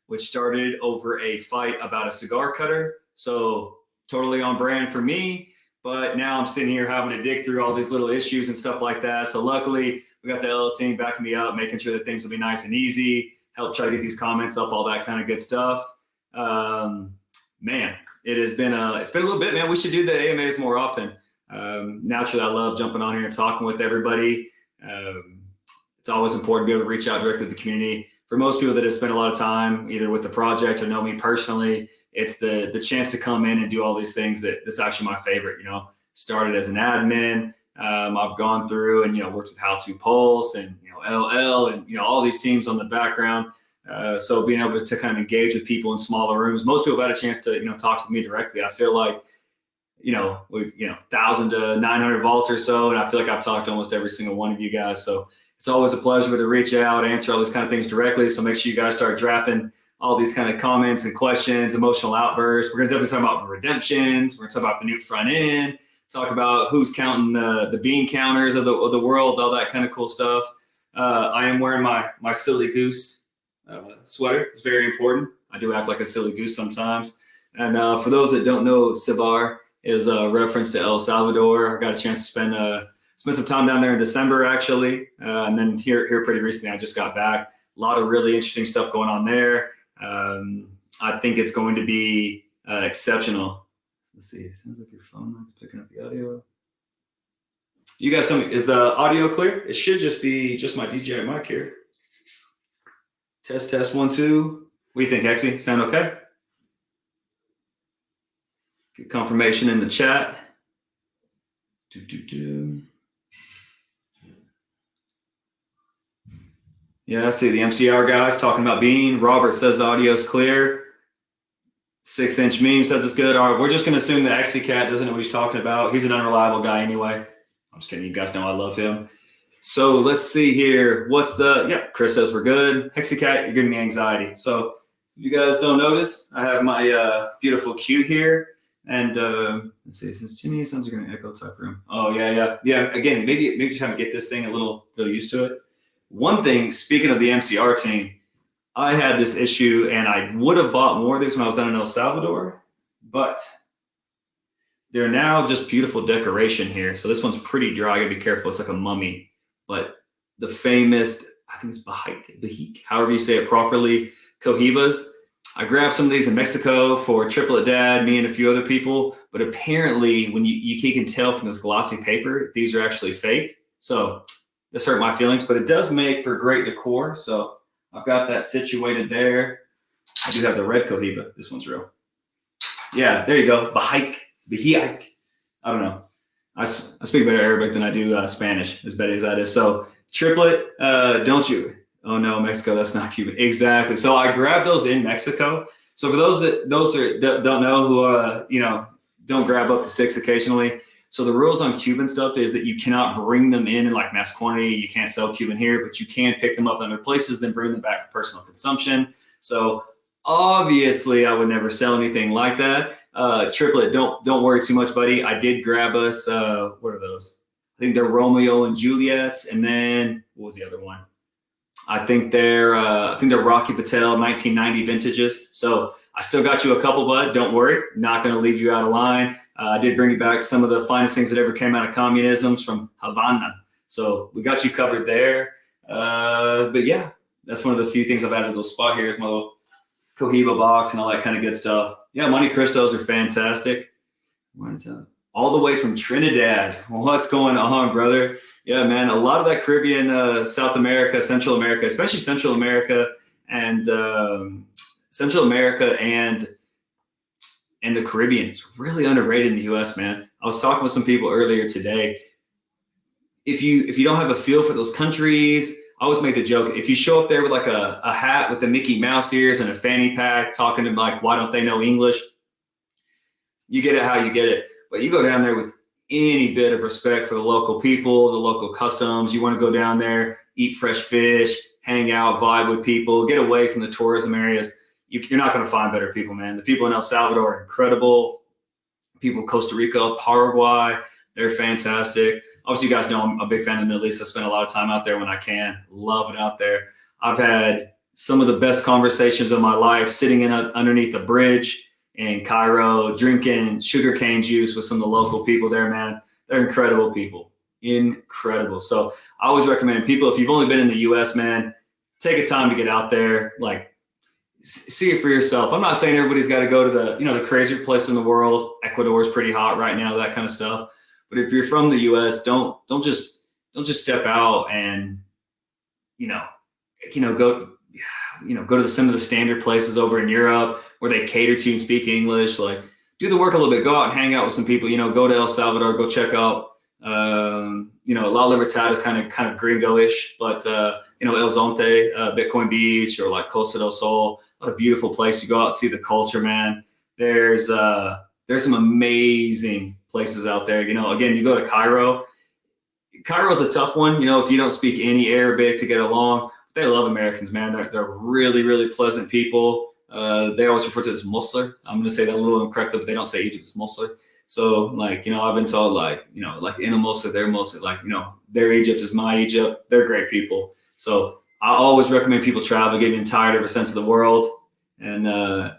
which started over a fight about a cigar cutter. So totally on brand for me. But now I'm sitting here having to dig through all these little issues and stuff like that. So luckily, we got the LL team backing me up, making sure that things will be nice and easy, help try to get these comments up, all that kind of good stuff. Man, it's been a little bit, man. We should do the AMAs more often. Naturally, I love jumping on here and talking with everybody. It's always important to be able to reach out directly to the community. For most people that have spent a lot of time either with the project or know me personally, it's the chance to come in and do all these things that's actually my favorite. Started as an admin. I've gone through and worked with How to Pulse and LL and all these teams on the background. So being able to kind of engage with people in smaller rooms. Most people have had a chance to talk to me directly. I feel like with 1,000 to 900 vaults or so, and I feel like I've talked to almost every single one of you guys. So it's always a pleasure to reach out, answer all these kind of things directly. So make sure you guys start dropping all these kind of comments and questions, emotional outbursts. We're going to definitely talk about redemptions. We're going to talk about the new front end, talk about who's counting the bean counters of the world, all that kind of cool stuff. I am wearing my silly goose sweater. It's very important. I do act like a silly goose sometimes. And for those that don't know, Savar is a reference to El Salvador. I got a chance to spend some time down there in December, actually. And then here pretty recently, I just got back. A lot of really interesting stuff going on there. I think it's going to be exceptional. Let's see. It sounds like your phone might be picking up the audio. You guys tell me, is the audio clear? It should just be my DJI mic here. Test 1 2. What do you think, Hexy? Sound okay? Get confirmation in the chat. Yeah, I see the MCR guys talking about Bean. Robert says the audio's clear. 6-inch meme says it's good. All right, we're just going to assume that Cat doesn't know what he's talking about. He's an unreliable guy anyway. I'm just kidding. You guys know I love him. So let's see here. Chris says we're good. Cat, you're giving me anxiety. So if you guys don't notice, I have my beautiful cue here. And let's see, since too many sounds are going to echo type room. Oh, yeah. Again, maybe just trying to get this thing a little used to it. One thing, speaking of the MCR team, I had this issue, and I would have bought more of these when I was down in El Salvador, but they're now just beautiful decoration here. So this one's pretty dry. I gotta be careful. It's like a mummy, but the famous, I think it's Bahik, however you say it properly, Cohibas. I grabbed some of these in Mexico for Triplet Dad, me and a few other people, but apparently when you can tell from this glossy paper, these are actually fake. So this hurt my feelings, but it does make for great decor. So I've got that situated there. I do have the red Cohiba. This one's real. Yeah, there you go. Bahik. I don't know. I speak better Arabic than I do Spanish, as bad as that is. So Triplet, don't you? Oh no, Mexico, that's not Cuban. Exactly. So I grabbed those in Mexico. So for those that don't know who don't grab up the sticks occasionally. So the rules on Cuban stuff is that you cannot bring them in like mass quantity. You can't sell Cuban here, but you can pick them up in other places, then bring them back for personal consumption. So obviously I would never sell anything like that. Triplet, don't worry too much, buddy. I did grab us, what are those? I think they're Romeo and Juliet's. And then what was the other one? I think they're Rocky Patel 1990 vintages. So I still got you a couple, bud. Don't worry. Not going to leave you out of line. I did bring you back some of the finest things that ever came out of communism from Havana. So we got you covered there. But yeah, that's one of the few things I've added to the spot here is my little Cohiba box and all that kind of good stuff. Yeah, Monte Cristos are fantastic. All the way from Trinidad. What's going on, brother? Yeah, man, a lot of that Caribbean, South America, Central America, especially Central America and the Caribbean. It's really underrated in the U.S., man. I was talking with some people earlier today. If you don't have a feel for those countries, I always make the joke. If you show up there with like a hat with the Mickey Mouse ears and a fanny pack, talking to them like, why don't they know English? You get it how you get it. But you go down there with any bit of respect for the local people, the local customs. You want to go down there, eat fresh fish, hang out, vibe with people, get away from the tourism areas. You're not going to find better people, man. The people in El Salvador are incredible. People in Costa Rica, Paraguay, they're fantastic. Obviously, you guys know I'm a big fan of the Middle East. I spend a lot of time out there when I can. Love it out there. I've had some of the best conversations of my life sitting underneath a bridge in Cairo, drinking sugarcane juice with some of the local people there, man. They're incredible people, incredible. So I always recommend people, if you've only been in the US, man, take a time to get out there, like see it for yourself. I'm not saying everybody's got to go to the, the crazier place in the world. Ecuador is pretty hot right now, that kind of stuff. But if you're from the US, don't just step out and, go to some of the standard places over in Europe where they cater to you and speak English. Like, do the work a little bit. Go out and hang out with some people. Go to El Salvador. Go check out. La Libertad is kind of gringo-ish, but El Zonte, Bitcoin Beach, or like Costa del Sol, what a beautiful place. You go out and see the culture, man. There's some amazing places out there. Again, you go to Cairo. Cairo's a tough one. If you don't speak any Arabic to get along. They love Americans, man. They're really, really pleasant people. They always refer to it as Muslim. I'm going to say that a little incorrectly, but they don't say Egypt is Muslim. So, I've been told, like in a Muslim, they're Muslim. Their Egypt is my Egypt. They're great people. So I always recommend people travel, getting tired of a sense of the world. And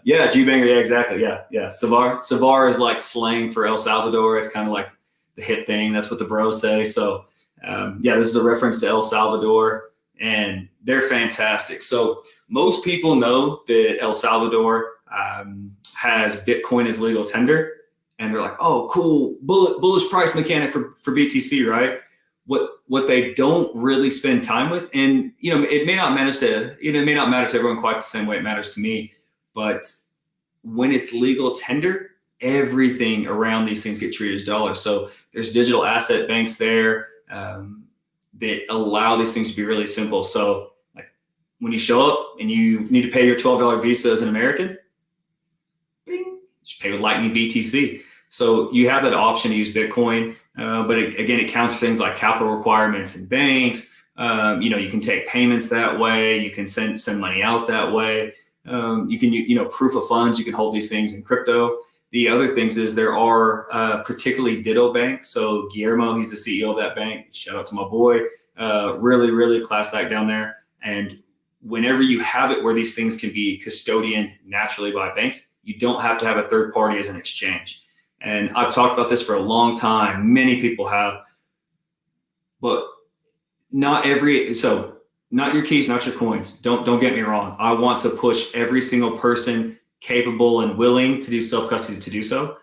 G-Banger, yeah, exactly. Yeah. Savar is like slang for El Salvador. It's kind of like the hip thing. That's what the bros say. So, this is a reference to El Salvador. And they're fantastic. So most people know that El Salvador has Bitcoin as legal tender, and they're like, "Oh, cool, bullish price mechanic for BTC, right?" What they don't really spend time with, and it may not matter to everyone quite the same way it matters to me, but when it's legal tender, everything around these things get treated as dollars. So there's digital asset banks there. That allow these things to be really simple. So like when you show up and you need to pay your $12 Visa as an American, bing, just pay with Lightning BTC. So you have that option to use Bitcoin, but it counts for things like capital requirements and banks. You can take payments that way. You can send money out that way. You can, proof of funds. You can hold these things in crypto. The other things is there are particularly Ditto banks. So Guillermo, he's the CEO of that bank. Shout out to my boy. Really, really class act down there. And whenever you have it where these things can be custodian naturally by banks, you don't have to have a third party as an exchange. And I've talked about this for a long time. Many people have, but not your keys, not your coins. Don't get me wrong. I want to push every single person capable and willing to do self-custody to do so,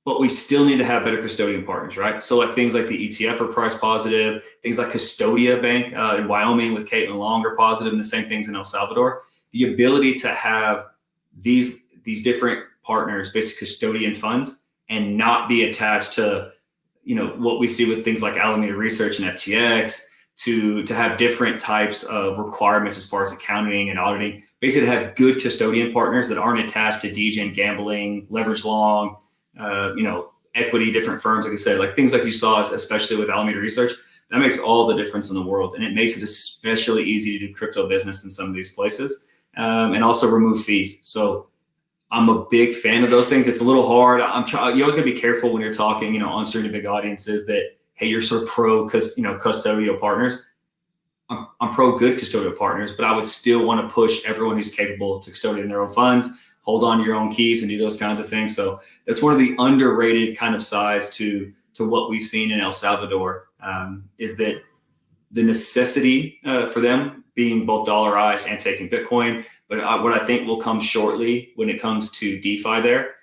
but we still need to have better custodian partners, right? So like things like the ETF are price positive, things like Custodia Bank in Wyoming with Caitlin Long are positive, and the same things in El Salvador. The ability to have these different partners, basically custodian funds, and not be attached to what we see with things like Alameda Research and FTX, to have different types of requirements as far as accounting and auditing. Basically, to have good custodian partners that aren't attached to degen, gambling, leverage long, equity, different firms, like I said, like things like you saw, especially with Alameda Research, that makes all the difference in the world. And it makes it especially easy to do crypto business in some of these places, and also remove fees. So I'm a big fan of those things. It's a little hard. You always gotta be careful when you're talking, on streaming to big audiences that, hey, you're sort of pro, custodial partners. I'm pro good custodial partners, but I would still want to push everyone who's capable to custodian their own funds, hold on to your own keys, and do those kinds of things. So that's one of the underrated kind of sides to what we've seen in El Salvador, is that the necessity for them being both dollarized and taking Bitcoin. But what I think will come shortly when it comes to DeFi there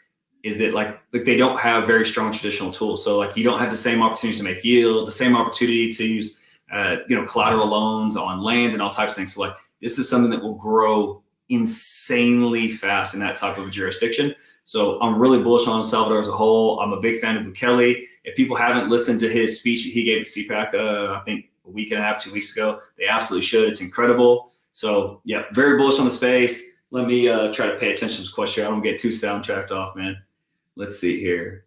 is that like they don't have very strong traditional tools. So like you don't have the same opportunities to make yield, the same opportunity to use collateral loans on land and all types of things. So like this is something that will grow insanely fast in that type of a jurisdiction. So I'm really bullish on El Salvador as a whole. I'm a big fan of Bukele. If people haven't listened to his speech that he gave at CPAC, I think a week and a half, 2 weeks ago, they absolutely should. It's incredible. So yeah, very bullish on the space. Let me try to pay attention to this question. I don't get too soundtracked off, man. Let's see here.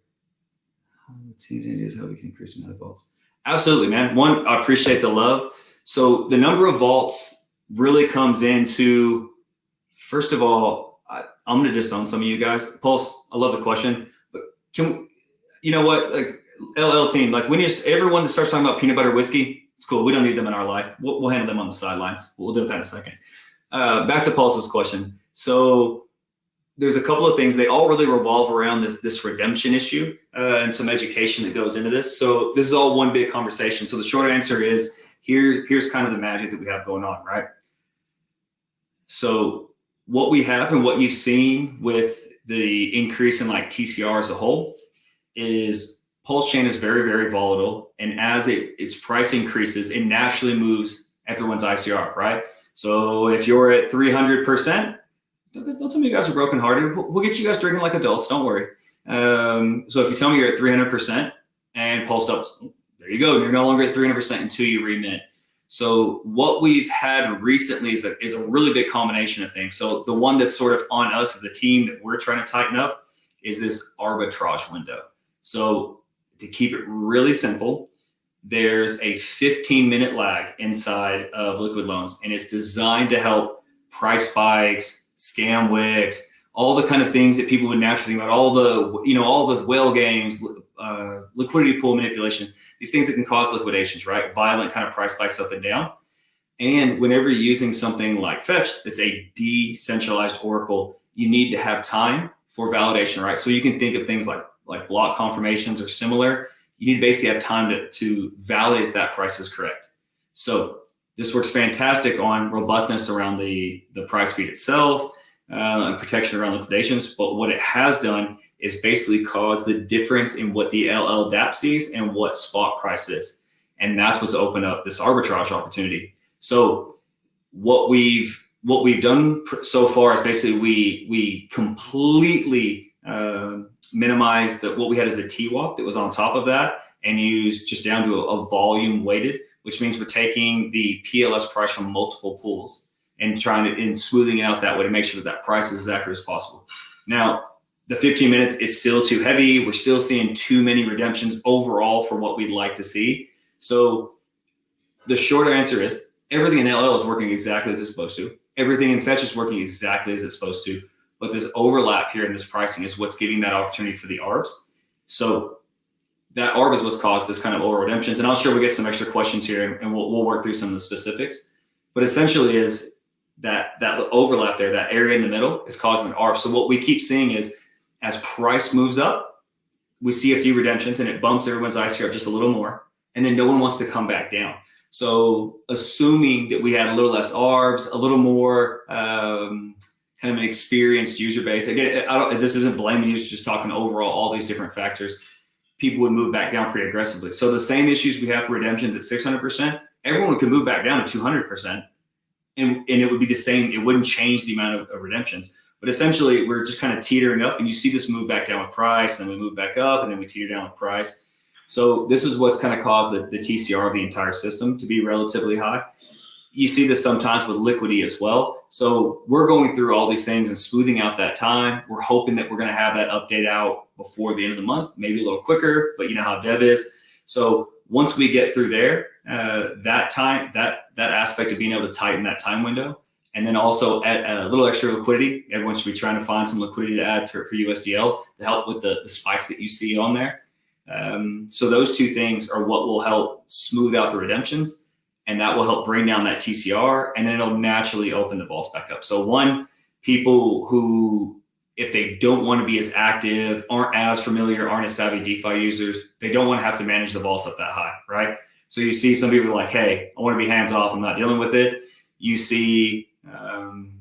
How we can increase the amount of vaults. Absolutely, man. One, I appreciate the love. So the number of vaults really comes into, first of all, I'm going to disown some of you guys. Pulse, I love the question, but you know what? Like LL team, like everyone that starts talking about peanut butter whiskey, it's cool. We don't need them in our life. We'll handle them on the sidelines. We'll do that in a second. Back to Pulse's question. So there's a couple of things. They all really revolve around this redemption issue and some education that goes into this. So this is all one big conversation. So the short answer is here's kind of the magic that we have going on, right? So what we have and what you've seen with the increase in like TCR as a whole is PulseChain is very, very volatile. And as its price increases, it naturally moves everyone's ICR, right? So if you're at 300%, don't tell me you guys are brokenhearted. We'll get you guys drinking like adults. Don't worry. So if you tell me you're at 300% and Pulse up, there you go. You're no longer at 300% until you remit. So what we've had recently is a really big combination of things. So the one that's sort of on us as a team that we're trying to tighten up is this arbitrage window. So to keep it really simple, there's a 15-minute lag inside of liquid loans, and it's designed to help price spikes, scam wicks, all the kind of things that people would naturally think about, all the whale games, liquidity pool manipulation, these things that can cause liquidations, right? Violent kind of price spikes up and down. And whenever you're using something like Fetch, that's a decentralized oracle, you need to have time for validation, right? So you can think of things like block confirmations or similar. You need to basically have time to validate that price is correct. So this works fantastic on robustness around the price feed itself and protection around liquidations. But what it has done is basically caused the difference in what the LL dApp sees and what spot price is. And that's what's opened up this arbitrage opportunity. So what we've done so far is basically we completely minimized what we had as a TWAP that was on top of that and used just down to a volume weighted, which means we're taking the PLS price from multiple pools and smoothing it out that way to make sure that price is as accurate as possible. Now, the 15 minutes is still too heavy. We're still seeing too many redemptions overall for what we'd like to see. So the short answer is everything in LL is working exactly as it's supposed to. Everything in Fetch is working exactly as it's supposed to. But this overlap here in this pricing is what's giving that opportunity for the ARBs. So that ARB is what's caused this kind of over redemptions. And I'll sure we'll get some extra questions here and we'll work through some of the specifics. But essentially is that overlap there, that area in the middle is causing an ARB. So what we keep seeing is as price moves up, we see a few redemptions and it bumps everyone's ICR up just a little more. And then no one wants to come back down. So assuming that we had a little less ARBs, a little more kind of an experienced user base. Again, this isn't blaming users, just talking overall, all these different factors. People would move back down pretty aggressively. So the same issues we have for redemptions at 600%, everyone could move back down to 200%, and it would be the same. It wouldn't change the amount of redemptions. But essentially, we're just kind of teetering up, and you see this move back down with price, and then we move back up, and then we teeter down with price. So this is what's kind of caused the TCR of the entire system to be relatively high. You see this sometimes with Liquidity as well. So we're going through all these things and smoothing out that time. We're hoping that we're going to have that update out before the end of the month, maybe a little quicker, but you know how dev is. So once we get through there, that aspect of being able to tighten that time window, and then also add a little extra liquidity. Everyone should be trying to find some liquidity to add for USDL to help with the spikes that you see on there. So those two things are what will help smooth out the redemptions. And that will help bring down that TCR, and then it'll naturally open the vaults back up. So one, people who, if they don't want to be as active, aren't as familiar, aren't as savvy DeFi users, they don't want to have to manage the vaults up that high, right? So you see some people like, hey, I want to be hands off, I'm not dealing with it. You see some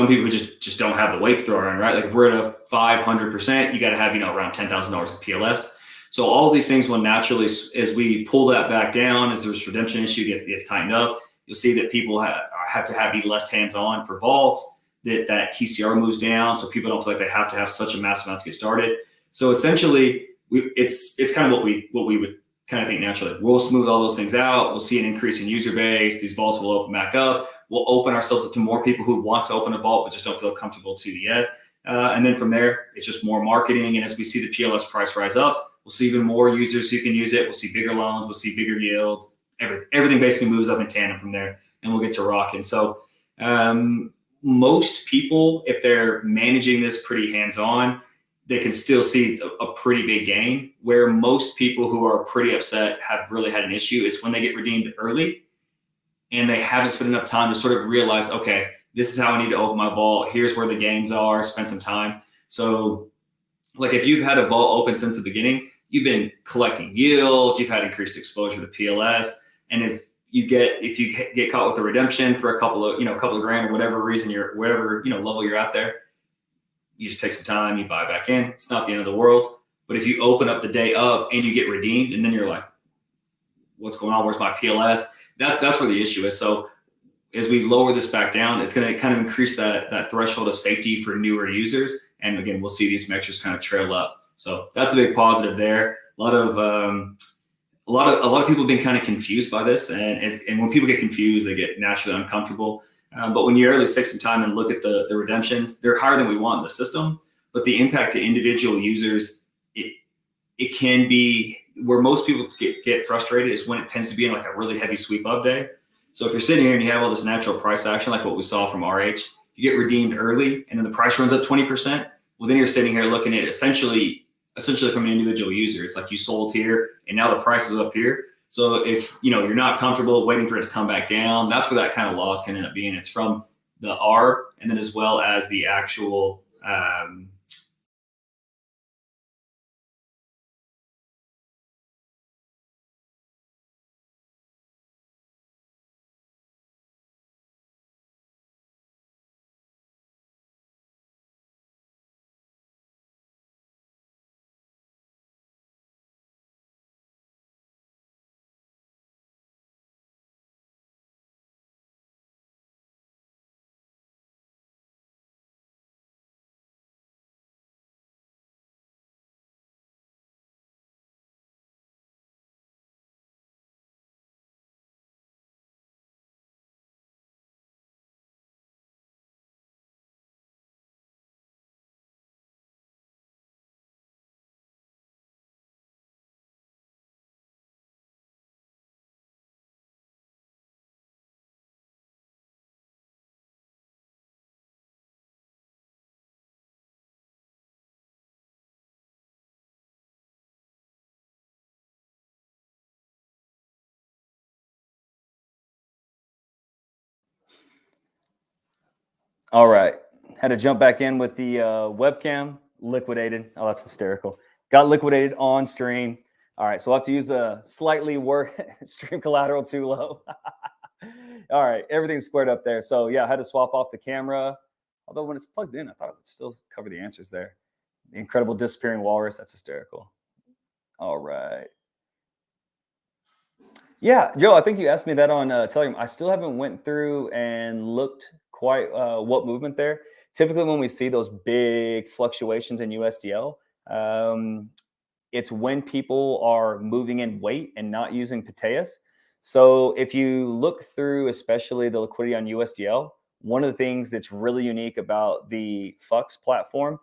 people who just don't have the weight to throw around, right? Like if we're at a 500%, you got to have, around $10,000 of PLS. So all these things will naturally, as we pull that back down, as this redemption issue gets tightened up, you'll see that people have to be less hands-on for vaults, that TCR moves down, so people don't feel like they have to have such a massive amount to get started. So essentially, it's kind of what we would kind of think naturally. We'll smooth all those things out. We'll see an increase in user base. These vaults will open back up. We'll open ourselves up to more people who want to open a vault but just don't feel comfortable to yet. And then from there, it's just more marketing. And as we see the PLS price rise up, we'll see even more users who can use it. We'll see bigger loans. We'll see bigger yields. Everything basically moves up in tandem from there, and we'll get to rocking. So most people, if they're managing this pretty hands-on, they can still see a pretty big gain. Where most people who are pretty upset have really had an issue, it's when they get redeemed early and they haven't spent enough time to sort of realize, okay, this is how I need to open my vault. Here's where the gains are. Spend some time. So like if you've had a vault open since the beginning, you've been collecting yield, you've had increased exposure to PLS. And if you get caught with a redemption for a couple of grand or whatever reason whatever level you're at there, you just take some time, you buy back in. It's not the end of the world. But if you open up the day of and you get redeemed, and then you're like, what's going on? Where's my PLS? That's where the issue is. So as we lower this back down, it's going to kind of increase that threshold of safety for newer users. And again, we'll see these metrics kind of trail up. So that's a big positive there. A lot of people have been kind of confused by this, and when people get confused, they get naturally uncomfortable. But when you early take some time and look at the redemptions, they're higher than we want in the system. But the impact to individual users, it can be where most people get frustrated is when it tends to be in like a really heavy sweep up day. So if you're sitting here and you have all this natural price action, like what we saw from RH, you get redeemed early and then the price runs up 20%. Well, then you're sitting here looking at essentially from an individual user. It's like you sold here and now the price is up here. So if you're not comfortable waiting for it to come back down, that's where that kind of loss can end up being. It's from the ARB and then as well as the actual All right. Had to jump back in with the webcam liquidated. Oh, that's hysterical. Got liquidated on stream. All right. So I'll have to use a slightly worse stream collateral too low. All right. Everything's squared up there. So yeah, I had to swap off the camera. Although when it's plugged in, I thought it would still cover the answers there. The incredible disappearing WaLLrus. That's hysterical. All right. Yeah, Joe, I think you asked me that on Telegram. I still haven't went through and looked quite what movement there. Typically, when we see those big fluctuations in USDL, it's when people are moving in weight and not using Piteas. So if you look through, especially the liquidity on USDL, one of the things that's really unique about the FUX platform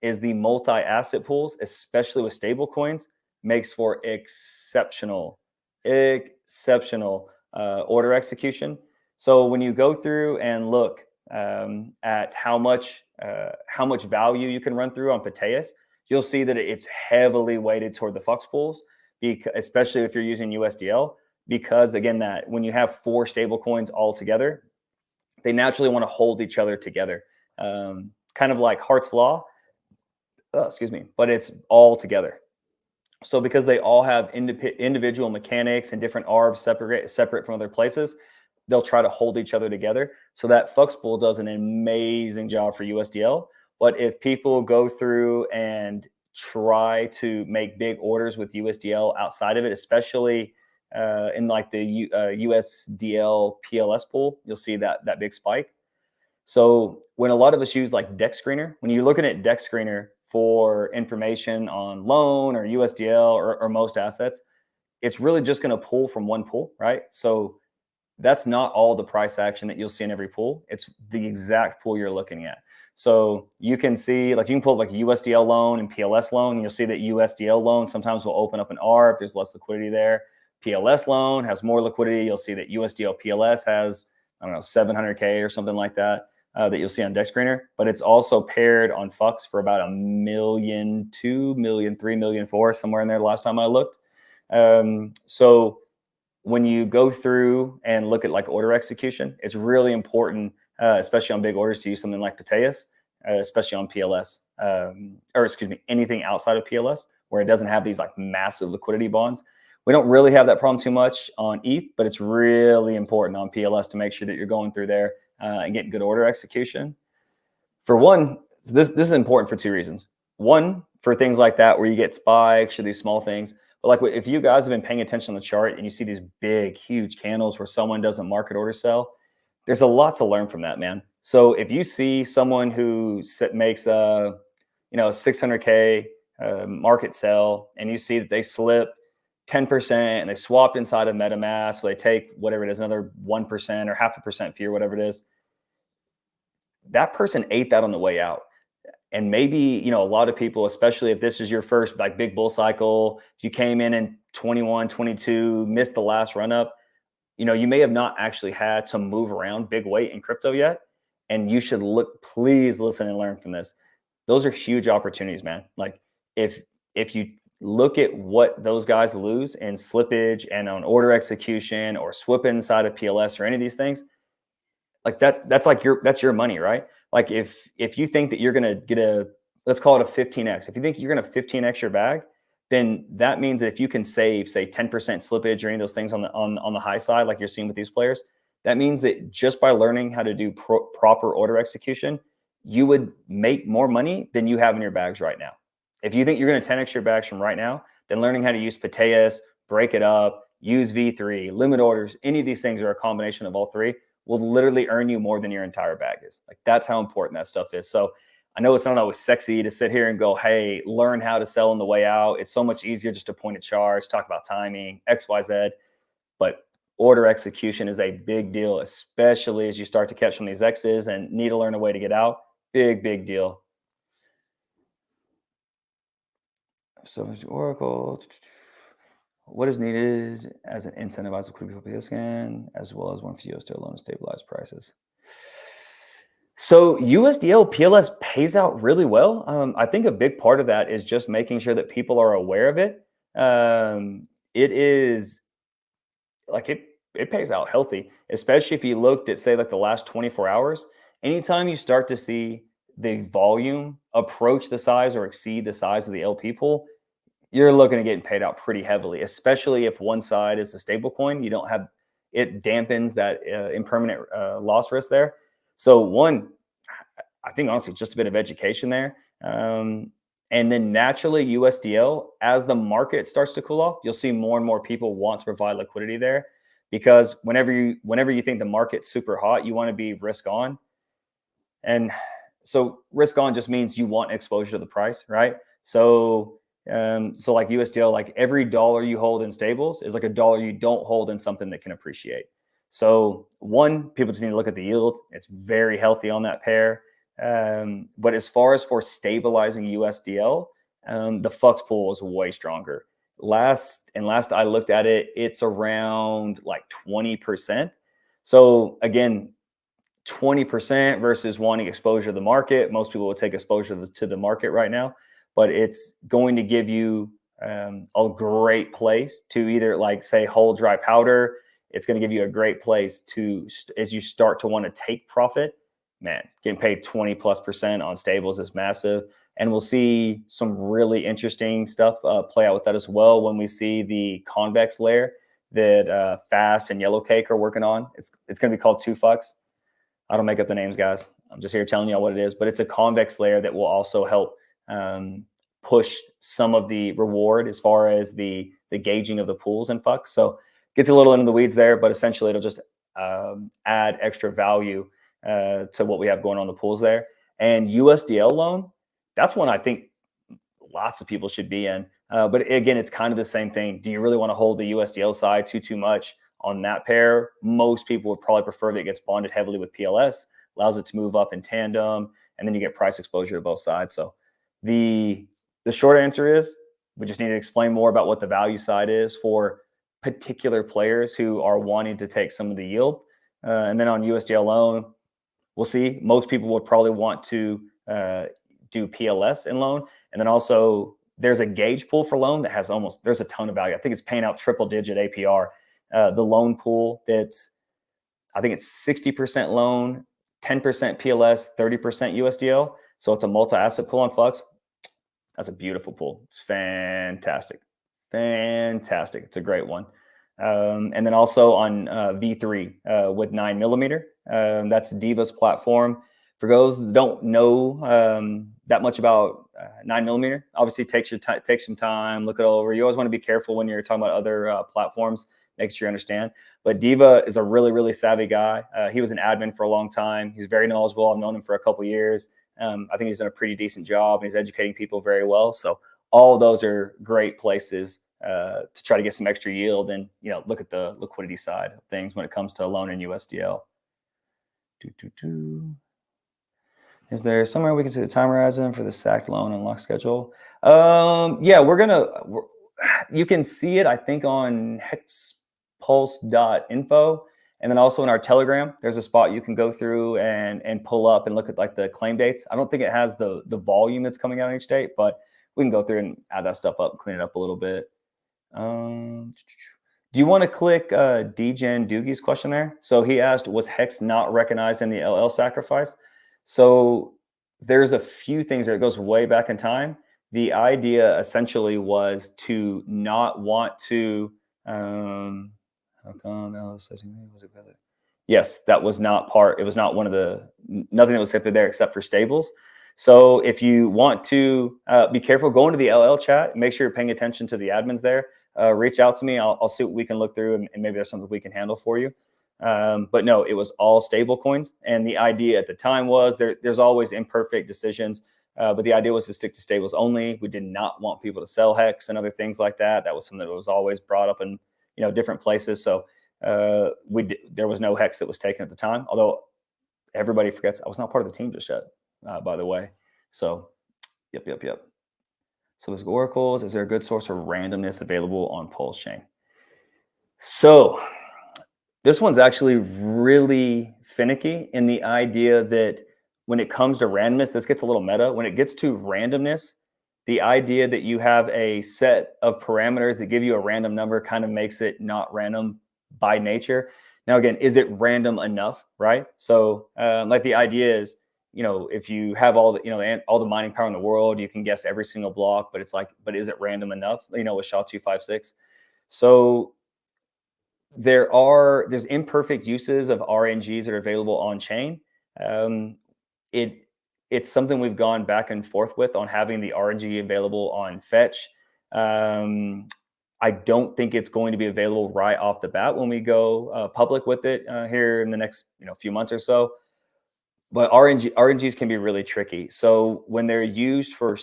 is the multi-asset pools, especially with stable coins, makes for exceptional order execution. So when you go through and look at how much value you can run through on Piteas, you'll see that it's heavily weighted toward the FUX pools, especially if you're using USDL, because again, that when you have 4 stable coins all together, they naturally want to hold each other together, kind of like Hart's law. But it's all together. So because they all have individual mechanics and different ARBs separate from other places, they'll try to hold each other together. So that FUX pool does an amazing job for USDL. But if people go through and try to make big orders with USDL outside of it, especially in like the USDL PLS pool, you'll see that big spike. So when a lot of us use like Deck Screener, when you're looking at Deck Screener for information on loan or USDL or most assets, it's really just going to pull from one pool, right? So that's not all the price action that you'll see in every pool. It's the exact pool you're looking at. So you can see, like you can pull up like a USDL loan and PLS loan, and you'll see that USDL loan sometimes will open up an ARB. There's less liquidity there. PLS loan has more liquidity. You'll see that USDL PLS has, I don't know, 700K or something like that. That you'll see on Deck Screener, but it's also paired on FUX for about $1 million, $2 million, $3 million, $4 million, somewhere in there the last time I looked. So when you go through and look at like order execution, it's really important, especially on big orders, to use something like Piteas, especially on PLS, or excuse me, anything outside of PLS where it doesn't have these like massive liquidity bonds. We don't really have that problem too much on ETH, but it's really important on PLS to make sure that you're going through there and getting good order execution. For one, so this is important for two reasons. One, for things like that where you get spikes or these small things. But like if you guys have been paying attention on the chart and you see these big, huge candles where someone doesn't market order sell, there's a lot to learn from that, man. So if you see someone who makes a 600K market sell, and you see that they slip 10% and they swapped inside of MetaMask, so they take whatever it is, another 1% or 0.5% fee or whatever it is, that person ate that on the way out. And maybe, a lot of people, especially if this is your first like big bull cycle, if you came in 21, 22, missed the last run up, you may have not actually had to move around big weight in crypto yet. And you should please listen and learn from this. Those are huge opportunities, man. Like if you look at what those guys lose in slippage and on order execution or swip inside of PLS or any of these things, like that's your money, right? Like if you think that you're gonna get let's call it a 15x. If you think you're gonna 15x your bag, then that means that if you can save, say 10% slippage or any of those things on the high side, like you're seeing with these players, that means that just by learning how to do proper order execution, you would make more money than you have in your bags right now. If you think you're going to 10x your bags from right now, then learning how to use Piteas, break it up, use V3, limit orders, any of these things are a combination of all three, will literally earn you more than your entire bag is. Like that's how important that stuff is. So I know it's not always sexy to sit here and go, hey, learn how to sell on the way out. It's so much easier just to point at charts, talk about timing, X, Y, Z. But order execution is a big deal, especially as you start to catch some of these X's and need to learn a way to get out. Big, big deal. So Oracle. What is needed as an incentivized liquidity for PScan, as well as one for USDL loan to stabilize prices? So USDL PLS pays out really well. I think a big part of that is just making sure that people are aware of it. It is like it pays out healthy, especially if you looked at, say, like the last 24 hours. Anytime you start to see the volume approach the size or exceed the size of the LP pool, you're looking at getting paid out pretty heavily, especially if one side is the stablecoin. You don't have it dampens that impermanent loss risk there. So one, I think honestly, just a bit of education there. And then naturally USDL, as the market starts to cool off, you'll see more and more people want to provide liquidity there, because whenever you think the market's super hot, you want to be risk on. And so risk on just means you want exposure to the price, right? So like USDL, like every dollar you hold in stables is like a dollar you don't hold in something that can appreciate. So one, people just need to look at the yield. It's very healthy on that pair. But as far as for stabilizing USDL, the Flux pool is way stronger. Last I looked at it, it's around like 20%. So again, 20% versus wanting exposure to the market. Most people would take exposure to the market right now, but it's going to give you a great place to either like say hold dry powder. It's going to give you a great place to, as you start to want to take profit, man, getting paid 20+% on stables is massive. And we'll see some really interesting stuff play out with that as well when we see the convex layer that Fast and Yellow Cake are working on. It's going to be called 2Fucks. I don't make up the names, guys. I'm just here telling you all what it is, but it's a convex layer that will also help push some of the reward as far as the gauging of the pools and Fucks. So gets a little into the weeds there, but essentially it'll just add extra value to what we have going on the pools there. And USDL loan, that's one I think lots of people should be in. But again, it's kind of the same thing. Do you really want to hold the USDL side too much on that pair? Most people would probably prefer that it gets bonded heavily with PLS, allows it to move up in tandem, and then you get price exposure to both sides. So the short answer is we just need to explain more about what the value side is for particular players who are wanting to take some of the yield. And then on USDL loan, we'll see. Most people would probably want to do PLS in loan. And then also there's a gauge pool for loan that has there's a ton of value. I think it's paying out triple digit APR. the loan pool that's, I think it's 60% loan, 10% PLS, 30% USDL. So it's a multi-asset pool on Flux. That's a beautiful pool. It's fantastic. Fantastic. It's a great one. And then also on V3 with 9mm. That's Diva's platform. For those that don't know that much about 9mm, obviously take some time, look it over. You always want to be careful when you're talking about other platforms, making sure you understand. But Diva is a really, really savvy guy. He was an admin for a long time. He's very knowledgeable. I've known him for a couple of years. I think he's done a pretty decent job, and he's educating people very well. So all of those are great places to try to get some extra yield and, look at the liquidity side of things when it comes to loan and USDL. Is there somewhere we can see the time horizon for the SAC loan and lock schedule? Yeah, you can see it, I think, on hexpulse.info. And then also in our Telegram, there's a spot you can go through and pull up and look at like the claim dates. I don't think it has the volume that's coming out on each date, but we can go through and add that stuff up and clean it up a little bit. Do you want to click DGen Doogie's question there? So he asked, was Hex not recognized in the LL sacrifice? So there's a few things that goes way back in time. The idea essentially was to not want to, how come LL was it better? Yes, that was not part. It was not one of nothing that was hit there except for stables. So if you want to be careful, go into the LL chat, make sure you're paying attention to the admins there. Reach out to me. I'll see what we can look through, and maybe there's something we can handle for you. But no, it was all stable coins. And the idea at the time was there's always imperfect decisions. But the idea was to stick to stables only. We did not want people to sell Hex and other things like that. That was something that was always brought up in different places. So there was no Hex that was taken at the time. Although everybody forgets I was not part of the team just yet, by the way. So, yep. So there's oracles. Is there a good source of randomness available on PulseChain? So this one's actually really finicky in the idea that when it comes to randomness, this gets a little meta. When it gets to randomness, the idea that you have a set of parameters that give you a random number kind of makes it not random by nature. Now, again, is it random enough, right? So like the idea is, if you have all the mining power in the world, you can guess every single block, but it's like, but is it random enough? With SHA-256. So there's imperfect uses of RNGs that are available on chain. It's something we've gone back and forth with on having the RNG available on Fetch. I don't think it's going to be available right off the bat when we go public with it here in the next few months or so. But RNGs can be really tricky. So when they're used for,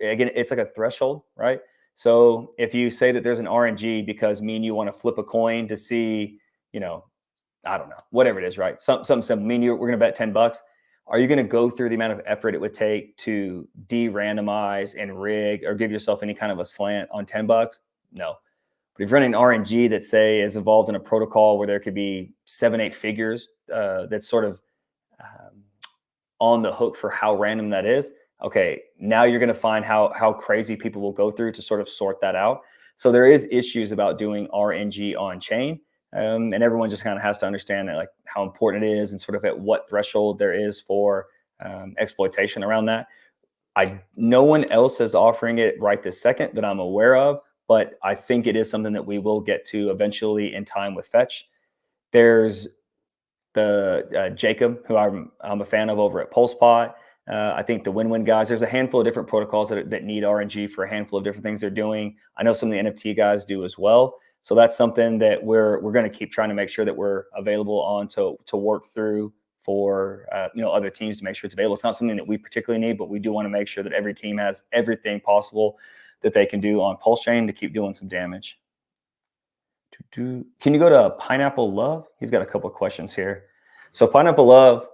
again, it's like a threshold, right? So if you say that there's an RNG because me and you want to flip a coin to see, I don't know, whatever it is, right? Something simple. Me and you, we're going to bet $10. Are you going to go through the amount of effort it would take to de-randomize and rig or give yourself any kind of a slant on $10? No. But if you're running an RNG that, say, is involved in a protocol where there could be 7-8 figures that's sort of on the hook for how random that is, okay, now you're going to find how crazy people will go through to sort of sort that out. So there is issues about doing RNG on chain. And everyone just kind of has to understand that, like, how important it is and sort of at what threshold there is for exploitation around that. No one else is offering it right this second that I'm aware of, but I think it is something that we will get to eventually in time with Fetch. There's the Jacob, who I'm a fan of over at PulsePot. I think the Win-Win guys, there's a handful of different protocols that need RNG for a handful of different things they're doing. I know some of the NFT guys do as well. So that's something that we're going to keep trying to make sure that we're available on to work through for other teams to make sure it's available. It's not something that we particularly need, but we do want to make sure that every team has everything possible that they can do on PulseChain to keep doing some damage. Can you go to Pineapple Love? He's got a couple of questions here. So Pineapple Love,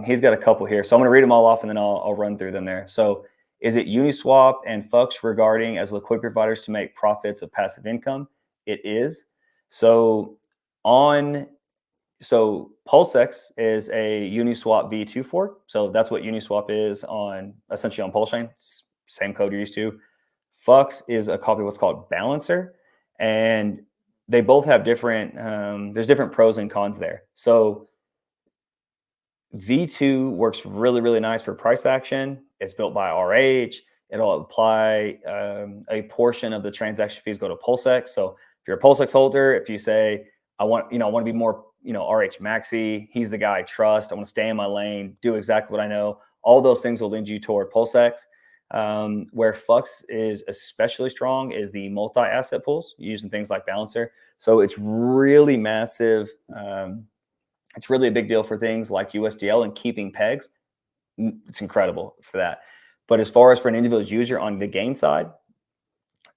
he's got a couple here. So I'm going to read them all off and then I'll run through them there. So is it Uniswap and Fux regarding as liquidity providers to make profits of passive income? It is. So PulseX is a Uniswap V2 fork. So that's what Uniswap is essentially on PulseChain. Same code you're used to. Fux is a copy of what's called Balancer. And they both have different, there's different pros and cons there. So V2 works really, really nice for price action. It's built by RH. It'll apply a portion of the transaction fees go to PulseX. So if you're a PulseX holder, if you say, I want to be more, RH maxi, he's the guy I trust. I want to stay in my lane, do exactly what I know. All those things will lead you toward PulseX. Where Flux is especially strong is the multi-asset pools using things like Balancer. So it's really massive. It's really a big deal for things like USDL and keeping pegs. It's incredible for that. But as far as for an individual user on the gain side,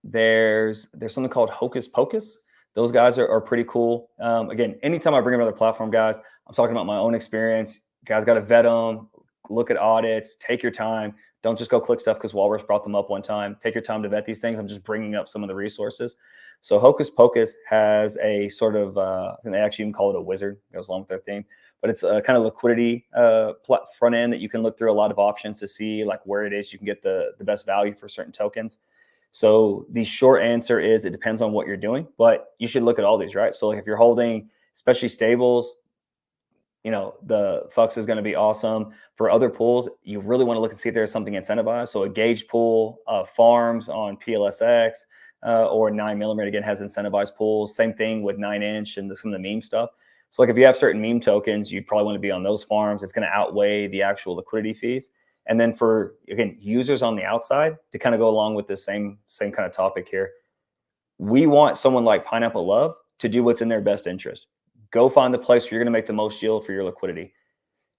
there's something called Hocus Pocus. Those guys are pretty cool. Again, anytime I bring up another platform, guys, I'm talking about my own experience. You guys got to vet them, look at audits, take your time. Don't just go click stuff because WaLLrus brought them up one time. Take your time to vet these things. I'm just bringing up some of the resources. So Hocus Pocus has a sort of, I think they actually even call it a wizard. It goes along with their theme. But it's a kind of liquidity front end that you can look through a lot of options to see like where it is you can get the best value for certain tokens. So the short answer is it depends on what you're doing, but you should look at all these, right? So if you're holding, especially stables, the Flux is going to be awesome. For other pools, you really want to look and see if there's something incentivized. So a gauge pool, farms on PLSX, or 9mm again has incentivized pools. Same thing with 9-inch and some of the meme stuff. So like if you have certain meme tokens, you probably want to be on those farms. It's going to outweigh the actual liquidity fees. And then for, again, users on the outside, to kind of go along with the same kind of topic here, we want someone like Pineapple Love to do what's in their best interest. Go find the place where you're going to make the most yield for your liquidity.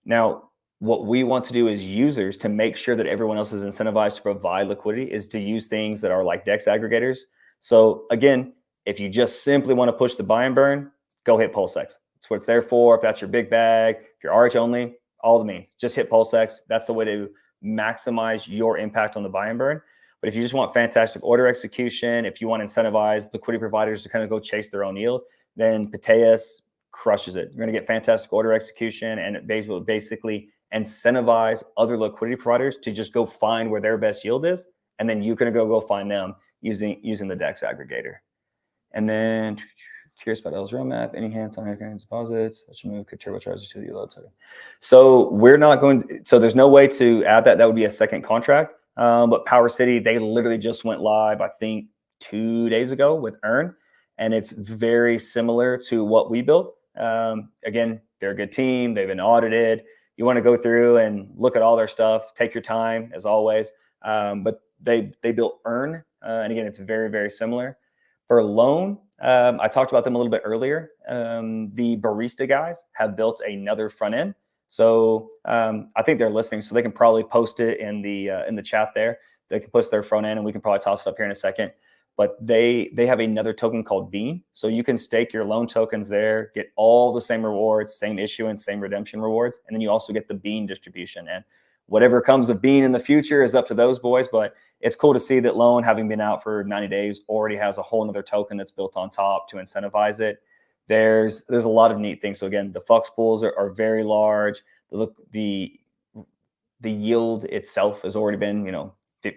Now, what we want to do as users to make sure that everyone else is incentivized to provide liquidity is to use things that are like DEX aggregators. So again, if you just simply want to push the buy and burn, go hit PulseX. That's what it's there for. If that's your big bag, if you're RH only, all the means, just hit PulseX. That's the way to maximize your impact on the buy and burn. But if you just want fantastic order execution, if you want incentivized liquidity providers to kind of go chase their own yield, then Piteas crushes it. You're going to get fantastic order execution, and it basically incentivize other liquidity providers to just go find where their best yield is, and then you can go find them using the DEX aggregator. And then curious about L's roadmap. Any hands-on recurring deposits? Such a move could turbocharge to the load token. So we're not going. So there's no way to add that. That would be a second contract. But Power City, they literally just went live, I think, 2 days ago with Earn, and it's very similar to what we built. Again, they're a good team. They've been audited. You want to go through and look at all their stuff. Take your time, as always. But they built Earn, and again, it's very, very similar. For Loan, I talked about them a little bit earlier. The Barista guys have built another front end. So I think they're listening, so they can probably post it in the chat there. They can post their front end, and we can probably toss it up here in a second. But they have another token called Bean. So you can stake your loan tokens there, get all the same rewards, same issuance, same redemption rewards. And then you also get the Bean distribution. And whatever comes of Bean in the future is up to those boys. But it's cool to see that Loan, having been out for 90 days, already has a whole nother token that's built on top to incentivize it. There's a lot of neat things. So again, the Flux pools are very large. The yield itself has already been,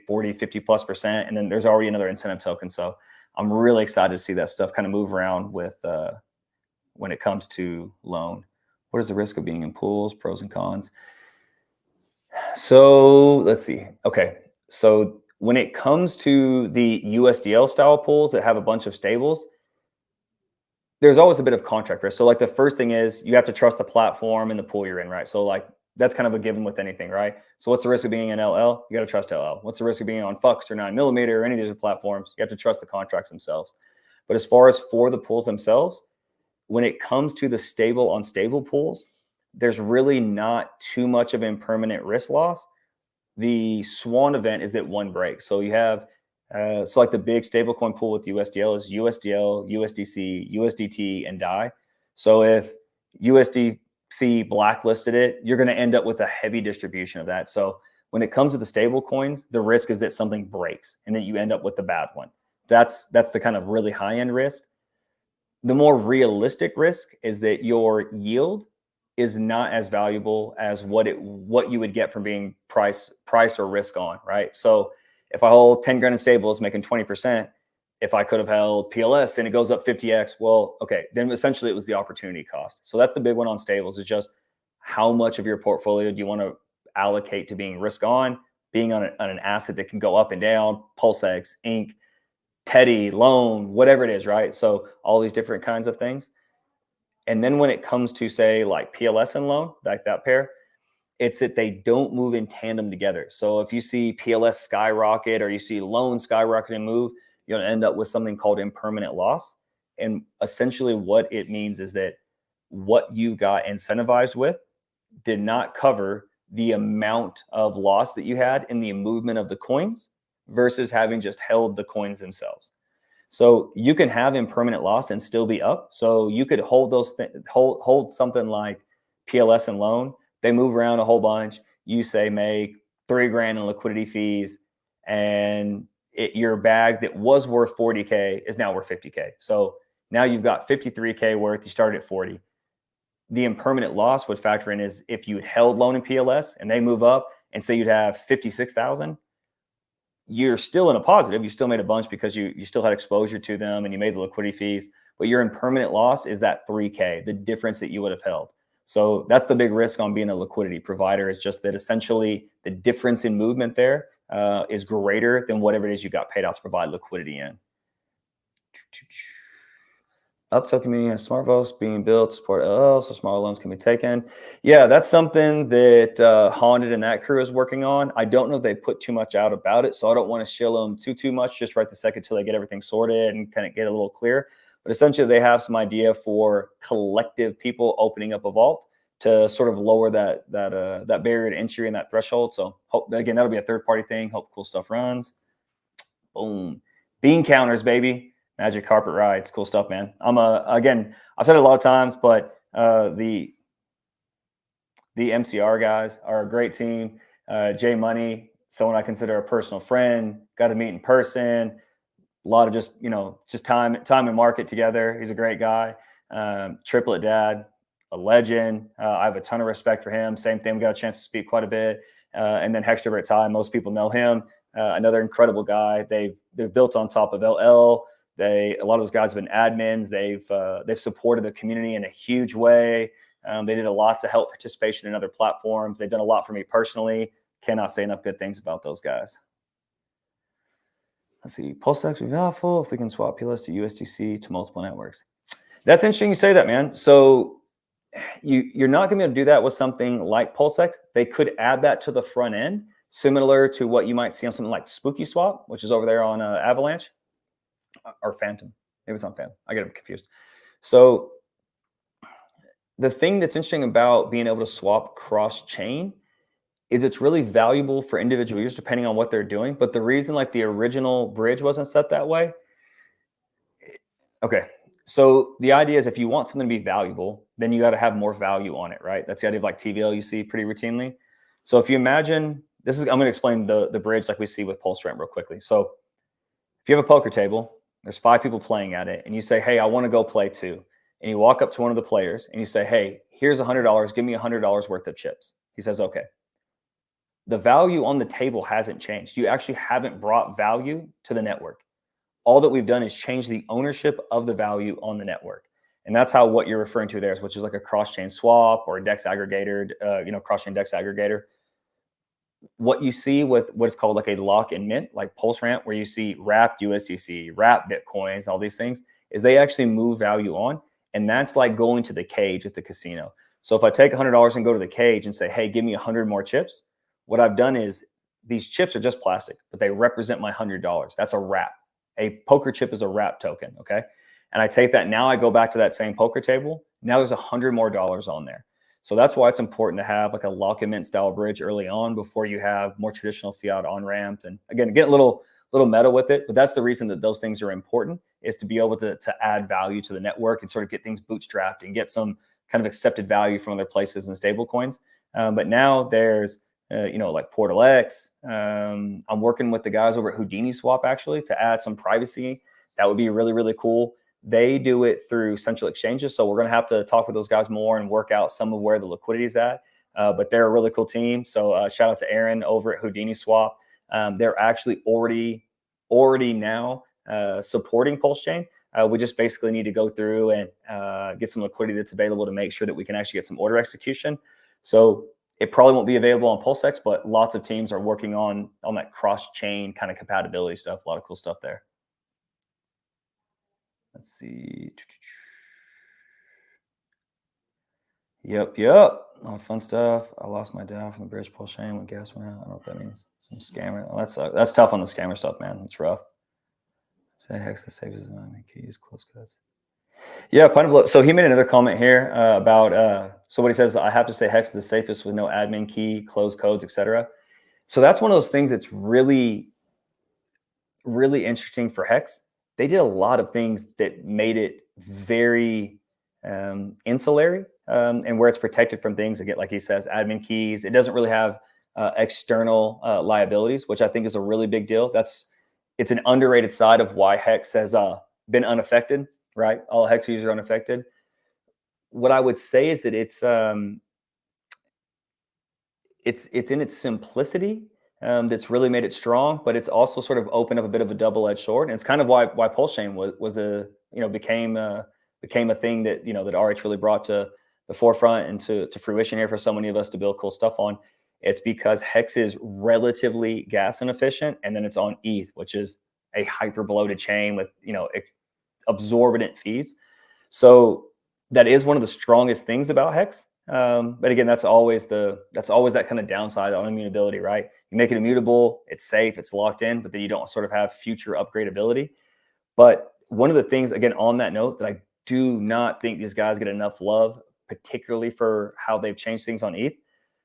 40, 50+%. And then there's already another incentive token. So I'm really excited to see that stuff kind of move around with when it comes to Loan. What is the risk of being in pools, pros and cons? So let's see. Okay. So when it comes to the USDL style pools that have a bunch of stables, there's always a bit of contract risk. So like the first thing is you have to trust the platform and the pool you're in, right? So like that's kind of a given with anything, right? So what's the risk of being in LL? You got to trust LL. What's the risk of being on Flux or 9mm or any of these other platforms? You have to trust the contracts themselves. But as far as for the pools themselves, when it comes to the stable on stable pools, there's really not too much of impermanent risk loss. The swan event is that one breaks. So you have, so like the big stablecoin pool with USDL is USDL, USDC, USDT, and DAI. So if USDC blacklisted it, you're going to end up with a heavy distribution of that. So when it comes to the stable coins, the risk is that something breaks and that you end up with the bad one. That's the kind of really high end risk. The more realistic risk is that your yield is not as valuable as what you would get from being price or risk on, right? So if I hold 10 grand in stables making 20%, if I could have held PLS and it goes up 50x, well, okay, then essentially it was the opportunity cost. So that's the big one on stables, is just how much of your portfolio do you want to allocate to being risk on, being on an asset that can go up and down, PulseX, Inc., Teddy, loan, whatever it is, right? So all these different kinds of things. And then when it comes to, say, like PLS and loan, like that pair, it's that they don't move in tandem together. So if you see PLS skyrocket or you see loan skyrocket and move, you're going to end up with something called impermanent loss. And essentially what it means is that what you got incentivized with did not cover the amount of loss that you had in the movement of the coins versus having just held the coins themselves. So you can have impermanent loss and still be up. So you could hold those hold something like PLS and loan. They move around a whole bunch. You say make $3,000 in liquidity fees, and your bag that was worth 40K is now worth 50K. So now you've got 53K worth. You started at 40. The impermanent loss would factor in is if you had held loan in PLS and they move up and say you'd have 56,000. You're still in a positive. You still made a bunch because you still had exposure to them and you made the liquidity fees, but your impermanent loss is that 3K, the difference that you would have held. So that's the big risk on being a liquidity provider, is just that essentially the difference in movement there is greater than whatever it is you got paid out to provide liquidity in. Uptown community has smart votes being built, support LL, so smaller loans can be taken. Yeah, that's something that Haunted and that crew is working on. I don't know if they put too much out about it, so I don't want to shill them too much just right the second till they get everything sorted and kind of get a little clear. But essentially, they have some idea for collective people opening up a vault to sort of lower that barrier to entry and that threshold. So again, that'll be a third-party thing. Hope cool stuff runs. Boom. Bean counters, baby. Magic carpet rides, cool stuff, man. Again, I've said it a lot of times, but the MCR guys are a great team. Jay Money, someone I consider a personal friend, got to meet in person. A lot of just time and market together. He's a great guy. Triplet dad, a legend. I have a ton of respect for him. Same thing. We got a chance to speak quite a bit. And then Hextrovert Ty, most people know him. Another incredible guy. They've built on top of LL. A lot of those guys have been admins. They've supported the community in a huge way. They did a lot to help participation in other platforms. They've done a lot for me personally. Cannot say enough good things about those guys. Let's see. PulseX would be helpful if we can swap PLS to USDC to multiple networks. That's interesting you say that, man. So you're not going to be able to do that with something like PulseX. They could add that to the front end, similar to what you might see on something like Spooky Swap, which is over there on Avalanche. Or Phantom. Maybe it's on Phantom. I get them confused. So the thing that's interesting about being able to swap cross-chain is it's really valuable for individual users depending on what they're doing. But the reason like the original bridge wasn't set that way. Okay. So the idea is if you want something to be valuable, then you got to have more value on it, right? That's the idea of like TVL you see pretty routinely. So if you imagine, I'm going to explain the bridge like we see with PulseRent real quickly. So if you have a poker table, there's 5 people playing at it, and you say, hey, I want to go play too. And you walk up to one of the players and you say, hey, here's $100. Give me $100 worth of chips. He says, okay. The value on the table hasn't changed. You actually haven't brought value to the network. All that we've done is change the ownership of the value on the network. And that's how what you're referring to there is, which is like a cross-chain swap or a DEX aggregator, cross-chain DEX aggregator. What you see with what's called like a lock and mint, like PulseRent, where you see wrapped USDC, wrapped Bitcoins, all these things, is they actually move value on. And that's like going to the cage at the casino. So if I take $100 and go to the cage and say, hey, give me 100 more chips, what I've done is these chips are just plastic, but they represent my $100. That's a wrap. A poker chip is a wrap token, okay? And I take that, now I go back to that same poker table. Now there's $100 more on there. So that's why it's important to have like a lock and mint style bridge early on before you have more traditional fiat on-ramped. And again, get a little meta with it, but that's the reason that those things are important, is to be able to add value to the network and sort of get things bootstrapped and get some kind of accepted value from other places and stable coins. But now there's, like PortalX. I'm working with the guys over at Houdini Swap actually to add some privacy. That would be really, really cool. They do it through central exchanges. So we're going to have to talk with those guys more and work out some of where the liquidity is at. But they're a really cool team. So shout out to Aaron over at Houdini Swap. They're actually already now supporting PulseChain. We just basically need to go through and get some liquidity that's available to make sure that we can actually get some order execution. So it probably won't be available on PulseX, but lots of teams are working on that cross-chain kind of compatibility stuff. A lot of cool stuff there. Let's see. Yep. A lot of fun stuff. I lost my dApp from the bridge PulseChain when gas went out. I don't know what that means. Some scammer. Oh, that's tough on the scammer stuff, man. That's rough. Say hex the safest keys, close cuts. Yeah, so he made another comment here about so what he says, I have to say hex is the safest with no admin key, closed codes, etc. So that's one of those things that's really, really interesting for hex. They did a lot of things that made it very insulary and where it's protected from things. Again, like he says, admin keys. It doesn't really have external liabilities, which I think is a really big deal. It's an underrated side of why hex has been unaffected, right? All hex users are unaffected. What I would say is that it's in its simplicity that's really made it strong, but it's also sort of opened up a bit of a double-edged sword. And it's kind of why PulseChain became a thing that that RH really brought to the forefront and to fruition here for so many of us to build cool stuff on. It's because hex is relatively gas inefficient, and then it's on ETH, which is a hyper bloated chain with absorbent fees. So that is one of the strongest things about hex. But again, that's always that kind of downside on immutability, right? You make it immutable, it's safe, it's locked in, but then you don't sort of have future upgradability. But one of the things, again, on that note, that I do not think these guys get enough love, particularly for how they've changed things on ETH.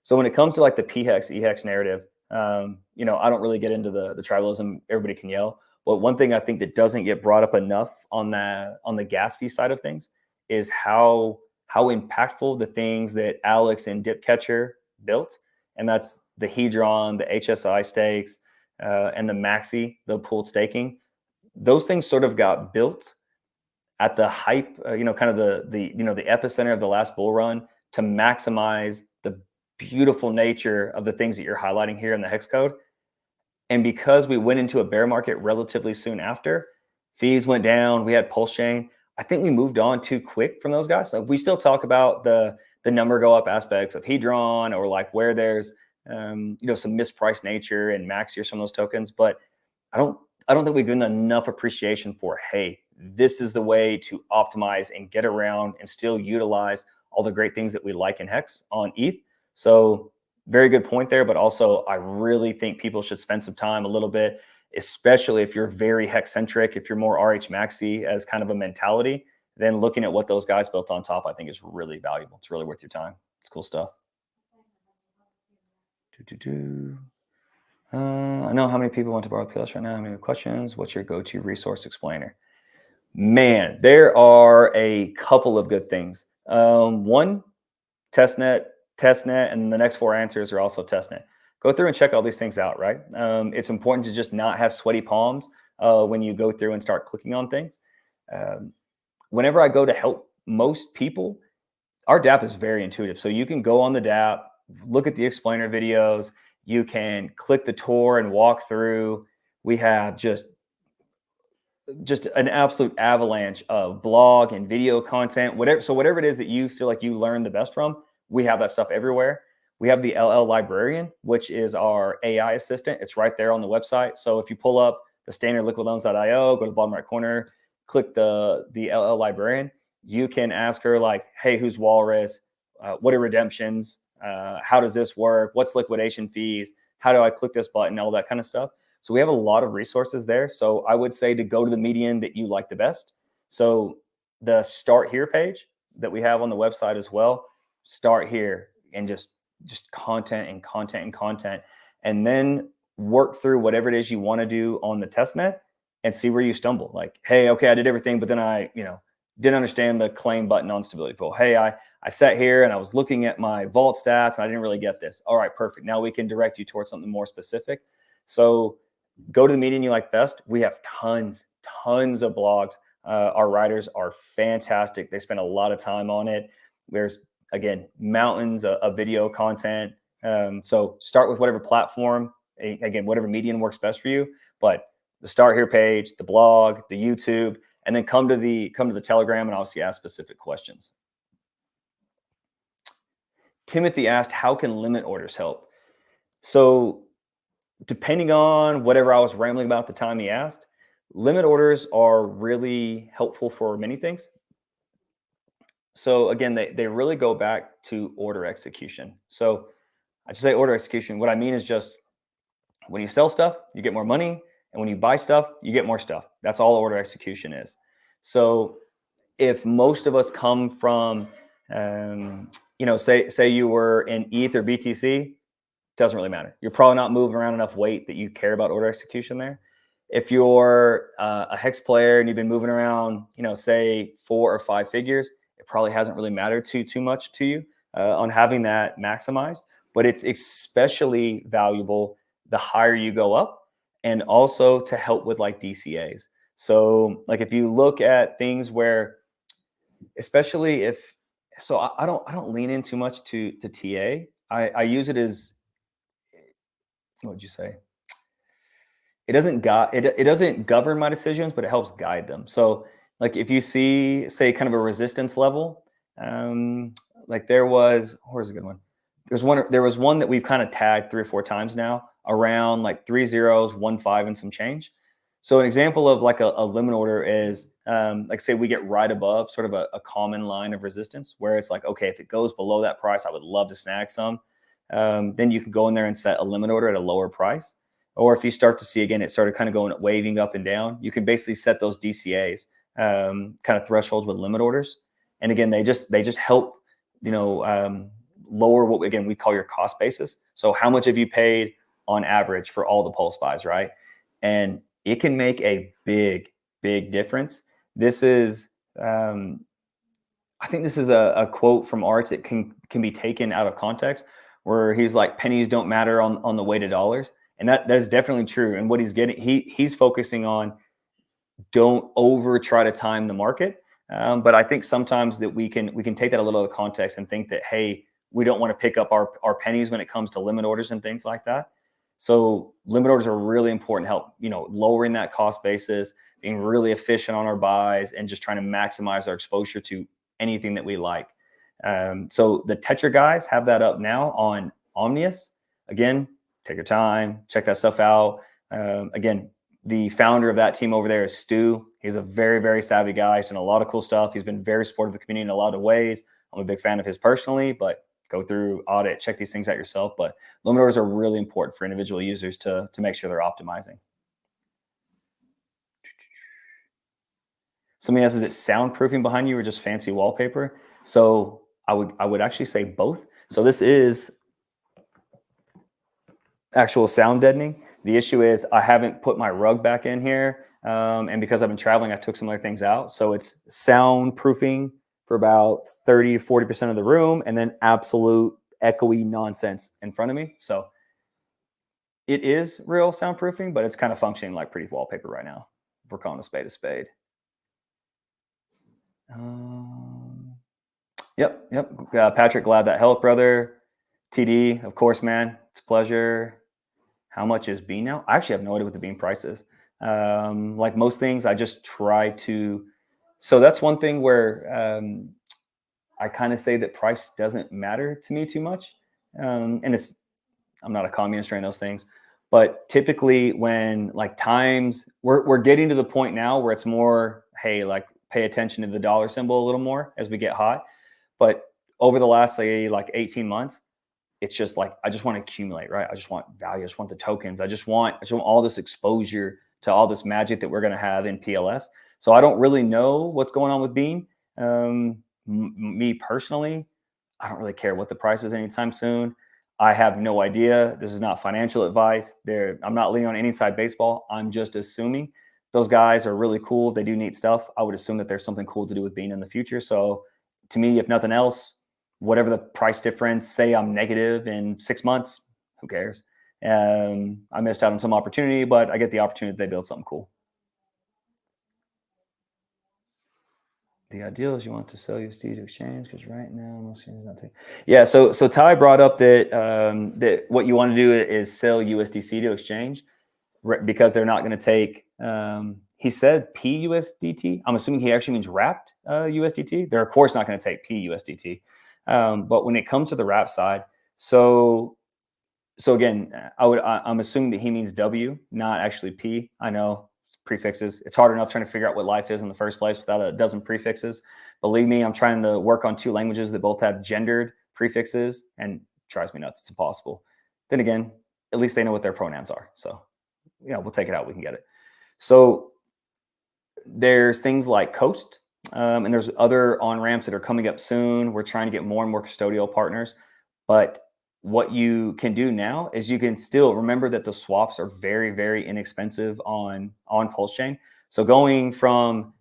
So when it comes to like the PHEX, EHEX narrative, I don't really get into the tribalism. Everybody can yell. But one thing I think that doesn't get brought up enough on the gas fee side of things is how impactful the things that Alex and Dipcatcher built, and that's the Hedron, the HSI stakes, and the Maxi, the pooled staking. Those things sort of got built at the hype, kind of the epicenter of the last bull run to maximize the beautiful nature of the things that you're highlighting here in the hex code. And because we went into a bear market relatively soon after, fees went down, we had PulseChain. I think we moved on too quick from those guys. So we still talk about the number go up aspects of Hedron, or like where there's some mispriced nature and Maxi or some of those tokens, but I don't think we've given enough appreciation for, hey, this is the way to optimize and get around and still utilize all the great things that we like in hex on ETH. So very good point there, but also I really think people should spend some time a little bit, especially if you're very hex centric, if you're more RH Maxi as kind of a mentality, then looking at what those guys built on top, I think is really valuable. It's really worth your time. It's cool stuff. I know how many people want to borrow PLS right now. How many questions? What's your go-to resource explainer? Man, there are a couple of good things. One, testnet, and the next 4 answers are also testnet. Go through and check all these things out, right? It's important to just not have sweaty palms when you go through and start clicking on things. Whenever I go to help most people, our dApp is very intuitive. So you can go on the dApp, look at the explainer videos, you can click the tour and walk through. We have just an absolute avalanche of blog and video content, whatever it is that you feel like you learn the best from, we have that stuff everywhere. We have the LL librarian, which is our AI assistant. It's right there on the website. So if you pull up the standard liquidloans.io, go to the bottom right corner, click the LL librarian, you can ask her like, hey, who's WaLLrus? What are redemptions? How does this work? What's liquidation fees? How do I click this button? All that kind of stuff. So we have a lot of resources there. So I would say to go to the median that you like the best. So the start here page that we have on the website as well, start here and just content and content and content, and then work through whatever it is you want to do on the testnet and see where you stumble. Like, hey, okay, I did everything, but then I, didn't understand the claim button on Stability Pool. Hey, I sat here and I was looking at my vault stats and I didn't really get this. All right, perfect. Now we can direct you towards something more specific. So go to the median you like best. We have tons of blogs. Our writers are fantastic. They spend a lot of time on it. There's, again, mountains of video content. So start with whatever platform, again, whatever median works best for you. But the Start Here page, the blog, the YouTube, and then come to the Telegram and obviously ask specific questions. Timothy asked, how can limit orders help? So depending on whatever I was rambling about at the time he asked, limit orders are really helpful for many things. So again, they really go back to order execution. So I just say order execution. What I mean is just when you sell stuff, you get more money. And when you buy stuff, you get more stuff. That's all order execution is. So if most of us come from, say you were in ETH or BTC, doesn't really matter. You're probably not moving around enough weight that you care about order execution there. If you're a hex player and you've been moving around, say 4 or 5 figures, it probably hasn't really mattered too much to you on having that maximized. But it's especially valuable the higher you go up, and also to help with like DCAs. So like if you look at things where, especially if, so I don't lean in too much to TA. I use it as, what would you say? It doesn't govern my decisions, but it helps guide them. So like if you see, say, kind of a resistance level, like where's a good one? There was one that we've kind of tagged 3 or 4 times now around like 3 zeros, 1 5 and some change. So an example of like a limit order is like say we get right above sort of a common line of resistance where it's like, okay, if it goes below that price, I would love to snag some. Then you can go in there and set a limit order at a lower price. Or if you start to see, again, it started kind of going waving up and down, you can basically set those DCAs, kind of thresholds with limit orders. And again, they just help, lower what, again, we call your cost basis. So how much have you paid on average for all the pulse buys, right? And it can make a big difference. This is, I think this is a quote from Arts that can be taken out of context, where he's like, pennies don't matter on the way to dollars. And that's definitely true. And what he's getting, he's focusing on, don't over try to time the market. But I think sometimes that we can take that a little out of context and think that, hey, we don't want to pick up our pennies when it comes to limit orders and things like that. So limit orders are really important, help, lowering that cost basis, being really efficient on our buys, and just trying to maximize our exposure to anything that we like. So the Tetra guys have that up now on Omnius. Again, take your time, check that stuff out. Again, the founder of that team over there is Stu. He's a very, very savvy guy. He's done a lot of cool stuff. He's been very supportive of the community in a lot of ways. I'm a big fan of his personally, but go through, audit, check these things out yourself. But limit orders are really important for individual users to make sure they're optimizing. Somebody else, is it soundproofing behind you or just fancy wallpaper? So I would actually say both. So this is actual sound deadening. The issue is I haven't put my rug back in here. And because I've been traveling, I took some other things out. So it's soundproofing for about 30 to 40% of the room, and then absolute echoey nonsense in front of me. So it is real soundproofing, but it's kind of functioning like pretty wallpaper right now. We're calling a spade a spade. Yep. Patrick, glad that helped, brother. TD, of course, man. It's a pleasure. How much is Bean now? I actually have no idea what the Bean price is. Like most things, I just try to. So that's one thing where I kind of say that price doesn't matter to me too much. And I'm not a communist or any of those things. But typically when like times, we're getting to the point now where it's more, hey, like pay attention to the dollar symbol a little more as we get hot. But over the last like 18 months, it's just like, I just want to accumulate, right? I just want value. I just want the tokens. I just want all this exposure to all this magic that we're going to have in PLS. So I don't really know what's going on with Bean. Me personally, I don't really care what the price is anytime soon. I have no idea. This is not financial advice. I'm not leaning on any side baseball. I'm just assuming those guys are really cool. They do neat stuff. I would assume that there's something cool to do with Bean in the future. So to me, if nothing else, whatever the price difference, say I'm negative in 6 months, who cares? I missed out on some opportunity, but I get the opportunity that they build something cool. The ideal is you want to sell USD to exchange, because right now most exchanges not taking. Yeah, so Ty brought up that that what you want to do is sell USDC to exchange. because they're not going to take. He said PUSDT. I'm assuming he actually means wrapped USDT. They're of course not going to take PUSDT. But when it comes to the wrap side, so again, I'm assuming that he means W, not actually P. I know prefixes. It's hard enough trying to figure out what life is in the first place without a dozen prefixes. Believe me, I'm trying to work on 2 languages that both have gendered prefixes, and it drives me nuts. It's impossible. Then again, at least they know what their pronouns are. So, we'll take it out. We can get it. So there's things like Coast, and there's other on-ramps that are coming up soon. We're trying to get more and more custodial partners. But what you can do now is you can still remember that the swaps are very, very inexpensive on PulseChain. So going from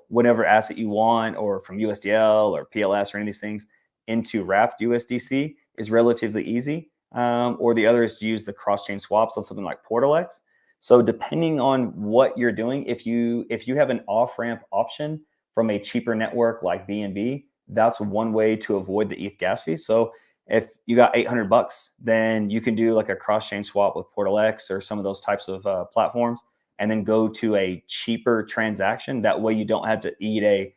whatever asset you want, or from USDL or PLS or any of these things into wrapped USDC is relatively easy. Or the other is to use the cross-chain swaps on something like PortalX. So depending on what you're doing, if you have an off-ramp option from a cheaper network like BNB, that's one way to avoid the ETH gas fee. So if you got $800, then you can do like a cross-chain swap with PortalX or some of those types of platforms, and then go to a cheaper transaction. That way you don't have to eat a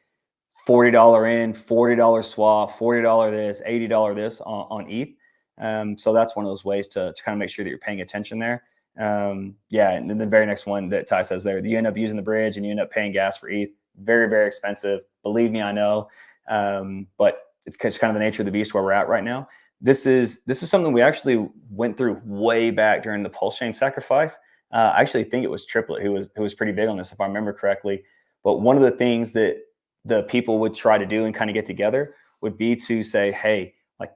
$40 in, $40 swap, $40 this, $80 this on ETH. So that's one of those ways to kind of make sure that you're paying attention there. And then the very next one that Ty says there, you end up using the bridge and you end up paying gas for ETH. Very, very expensive. Believe me, I know. But it's kind of the nature of the beast where we're at right now. This is something we actually went through way back during the PulseChain sacrifice. I actually think it was Triplet who was pretty big on this, if I remember correctly. But one of the things that the people would try to do and kind of get together would be to say, hey, like,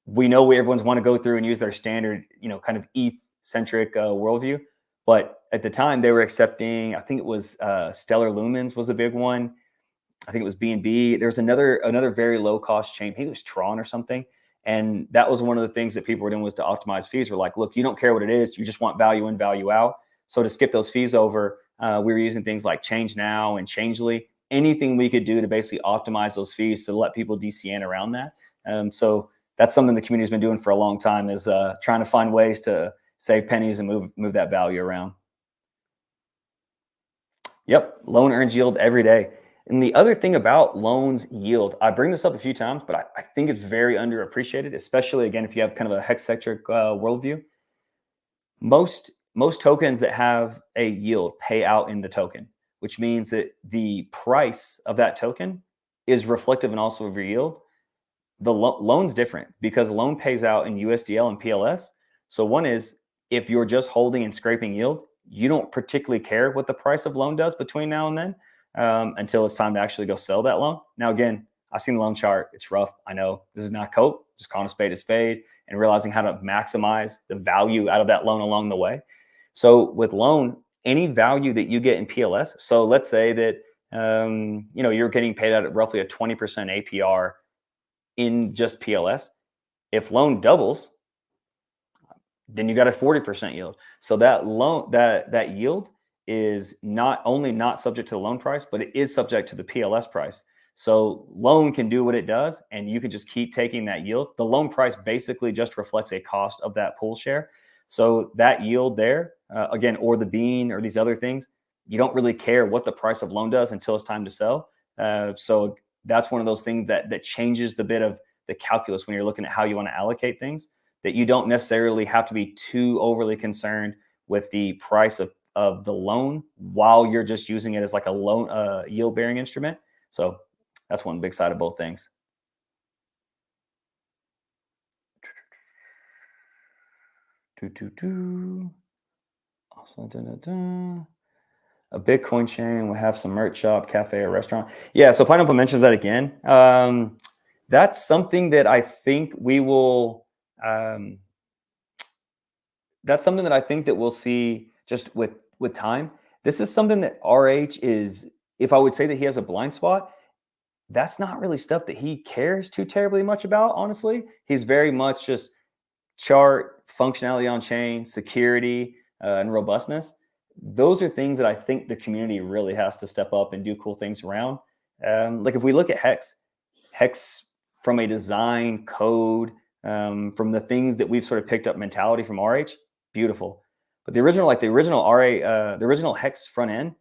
we know everyone's want to go through and use their standard, kind of ETH-centric worldview. But at the time, they were accepting, I think it was Stellar Lumens was a big one. I think it was BNB. There's another very low-cost chain. Maybe it was Tron or something. And that was one of the things that people were doing, was to optimize fees. We're like, look, you don't care what it is. You just want value in, value out. So to skip those fees over, we were using things like Change Now and Changely. Anything we could do to basically optimize those fees to let people DCN around that. So that's something the community's been doing for a long time, is trying to find ways to save pennies and move that value around. Yep, loan earns yield every day. And the other thing about loans yield, I bring this up a few times, but I think it's very underappreciated, especially, again, if you have kind of a hex-centric worldview. Most tokens that have a yield pay out in the token, which means that the price of that token is reflective and also of your yield. The loan's different, because loan pays out in USDL and PLS. So one is, if you're just holding and scraping yield, you don't particularly care what the price of loan does between now and then, until it's time to actually go sell that loan. Now, again, I've seen the loan chart. It's rough. I know this is not cope. Just calling a spade and realizing how to maximize the value out of that loan along the way. So with loan, any value that you get in PLS. So let's say that you're getting paid out at roughly a 20% APR in just PLS. If loan doubles, then you got a 40% yield. So that loan, that yield is not only not subject to the loan price, but it is subject to the PLS price. So loan can do what it does, and you can just keep taking that yield. The loan price basically just reflects a cost of that pool share. So that yield there, again, or the bean or these other things, you don't really care what the price of loan does until it's time to sell. So that's one of those things that changes the bit of the calculus when you're looking at how you want to allocate things, that you don't necessarily have to be too overly concerned with the price of the loan while you're just using it as like a loan yield bearing instrument. So that's one big side of both things. Also, a Bitcoin chain will have some merch shop, cafe, or restaurant. Yeah, so Pineapple mentions that again. That's something that I think we will. That's something that I think that we'll see just with time. This is something that RH is. If I would say that he has a blind spot, that's not really stuff that he cares too terribly much about. Honestly, he's very much just chart, functionality on chain, security, and robustness. Those are things that I think the community really has to step up and do cool things around. Like if we look at Hex from a design code, from the things that we've sort of picked up mentality from RH, beautiful. But the original RA, the original Hex front end,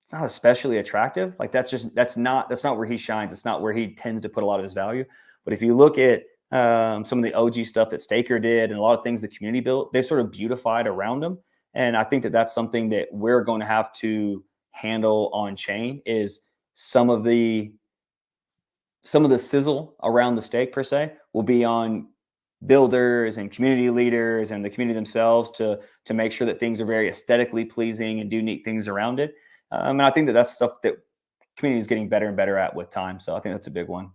it's not especially attractive. Like that's not where he shines. It's not where he tends to put a lot of his value. But if you look at some of the OG stuff that Staker did and a lot of things the community built, they sort of beautified around them. And I think that that's something that we're going to have to handle on chain is some of the sizzle around the stake per se will be on builders and community leaders and the community themselves to make sure that things are very aesthetically pleasing and do neat things around it. And I think that that's stuff that community is getting better and better at with time. So I think that's a big one.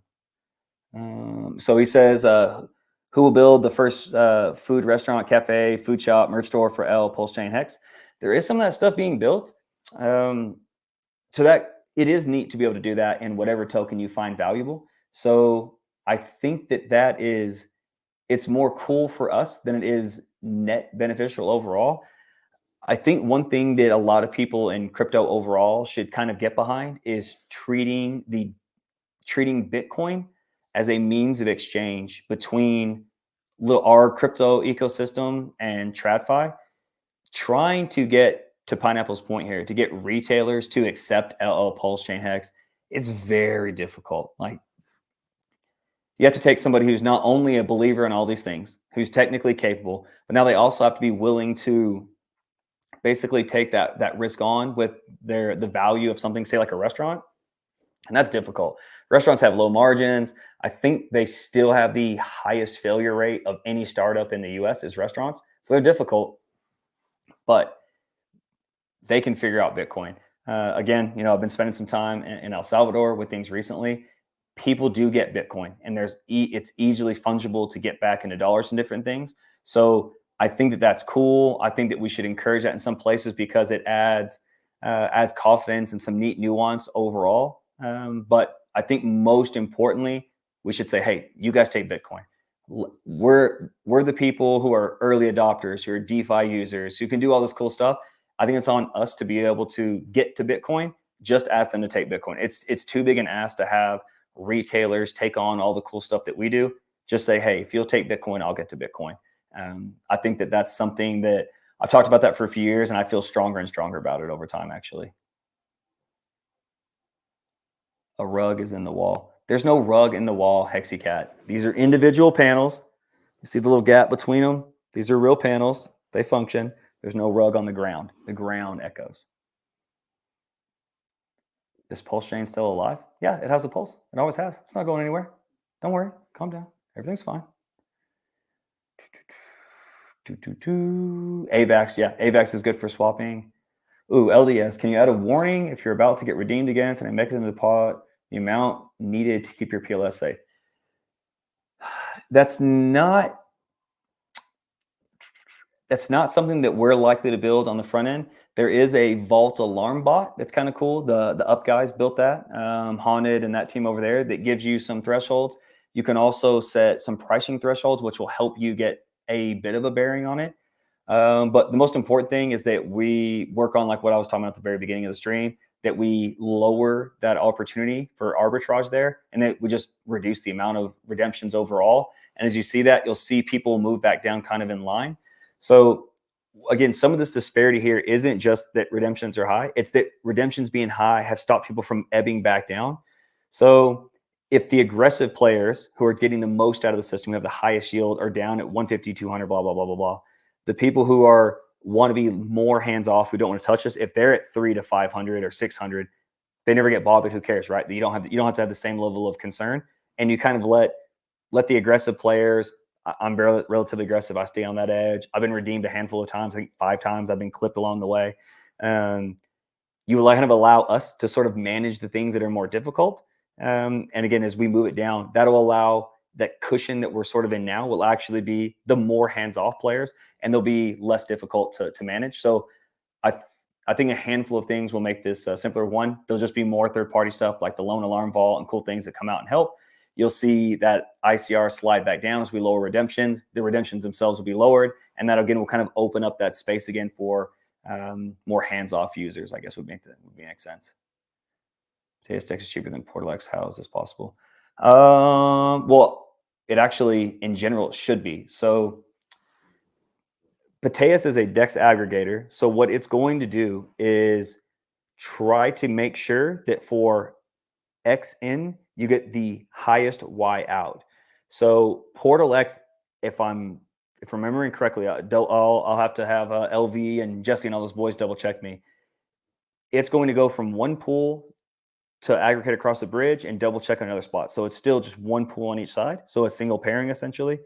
So he says, who will build the first food restaurant, cafe, food shop, merch store for L, PulseChain, Hex? There is some of that stuff being built. So that it is neat to be able to do that in whatever token you find valuable. So I think that it's more cool for us than it is net beneficial overall. I think one thing that a lot of people in crypto overall should kind of get behind is treating Bitcoin as a means of exchange between our crypto ecosystem and TradFi, trying to get to Pineapple's point here, to get retailers to accept LL PulseChain Hex is very difficult. Like, you have to take somebody who's not only a believer in all these things, who's technically capable, but now they also have to be willing to basically take that risk on with the value of something, say like a restaurant. And that's difficult. Restaurants have low margins. I think they still have the highest failure rate of any startup in the US is restaurants. So they're difficult, but they can figure out Bitcoin. Again, I've been spending some time in El Salvador with things recently. People do get Bitcoin, and it's easily fungible to get back into dollars and different things. So I think that that's cool. I think that we should encourage that in some places because it adds confidence and some neat nuance overall. But I think most importantly, we should say, hey, you guys take Bitcoin. We're the people who are early adopters, who are DeFi users, who can do all this cool stuff. I think it's on us to be able to get to Bitcoin. Just ask them to take Bitcoin. It's too big an ask to have retailers take on all the cool stuff that we do. Just say, hey, if you'll take Bitcoin, I'll get to Bitcoin. I think that that's something that I've talked about that for a few years, and I feel stronger and stronger about it over time, actually. A rug is in the wall. There's no rug in the wall, HexiCat. These are individual panels. You see the little gap between them? These are real panels. They function. There's no rug on the ground. The ground echoes. Is PulseChain still alive? Yeah, it has a pulse. It always has. It's not going anywhere. Don't worry. Calm down. Everything's fine. AVAX. Yeah, AVAX is good for swapping. Ooh, LDS. Can you add a warning if you're about to get redeemed against and a mechanism to pot the amount needed to keep your PLS safe? That's not something that we're likely to build on the front end. There is a vault alarm bot that's kind of cool. The Up guys built that, Haunted and that team over there, that gives you some thresholds. You can also set some pricing thresholds, which will help you get a bit of a bearing on it. But the most important thing is that we work on, like what I was talking about at the very beginning of the stream, that we lower that opportunity for arbitrage there, and that we just reduce the amount of redemptions overall. And as you see that, you'll see people move back down kind of in line. So again, some of this disparity here isn't just that redemptions are high. It's that redemptions being high have stopped people from ebbing back down. So if the aggressive players who are getting the most out of the system, who have the highest yield, are down at 150, 200, blah, blah, blah, blah, blah, the people who want to be more hands-off, who don't want to touch this, if they're at 300 to 500 or 600, they never get bothered. Who cares, right? You don't have to have the same level of concern, and you kind of let the aggressive players. I'm very relatively aggressive. I stay on that edge. I've been redeemed a handful of times. I think 5 times I've been clipped along the way. You will kind of allow us to sort of manage the things that are more difficult. And again, as we move it down, that'll allow that cushion that we're sort of in now will actually be the more hands-off players, and they'll be less difficult to manage. So I think a handful of things will make this simpler. One, there'll just be more third-party stuff like the loan alarm vault and cool things that come out and help. You'll see that ICR slide back down as we lower redemptions. The redemptions themselves will be lowered, and that again will kind of open up that space again for more hands-off users, I guess would make sense. PSX is cheaper than PortalX. How is this possible? Well, it actually, in general, should be. So Piteas is a DEX aggregator. So what it's going to do is try to make sure that for X in, you get the highest Y out. So PortalX, if I'm remembering correctly, I'll have to have LV and Jesse and all those boys double check me. It's going to go from one pool to aggregate across the bridge and double check on another spot. So it's still just one pool on each side. So a single pairing essentially.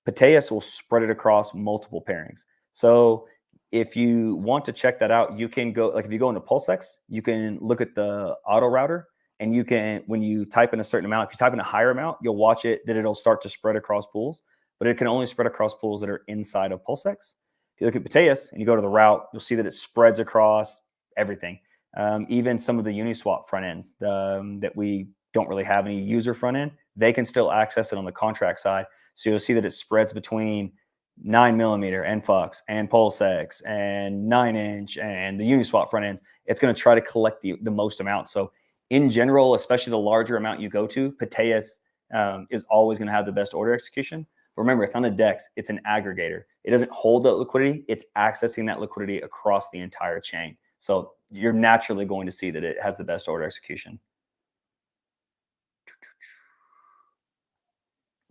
Piteas will spread it across multiple pairings. So if you want to check that out, you can go, like if you go into PulseX, you can look at the auto router, and you can, when you type in a certain amount, if you type in a higher amount, you'll watch it, that it'll start to spread across pools, but it can only spread across pools that are inside of PulseX. If you look at Piteas and you go to the route, you'll see that it spreads across everything. Even some of the Uniswap front ends that we don't really have any user front end, they can still access it on the contract side. So you'll see that it spreads between 9mm and Fux and PulseX and 9-inch and the Uniswap front ends. It's going to try to collect the most amount. So in general, especially the larger amount you go to, Piteas is always going to have the best order execution. But remember, it's not a DEX, it's an aggregator. It doesn't hold that liquidity, it's accessing that liquidity across the entire chain. So you're naturally going to see that it has the best order execution.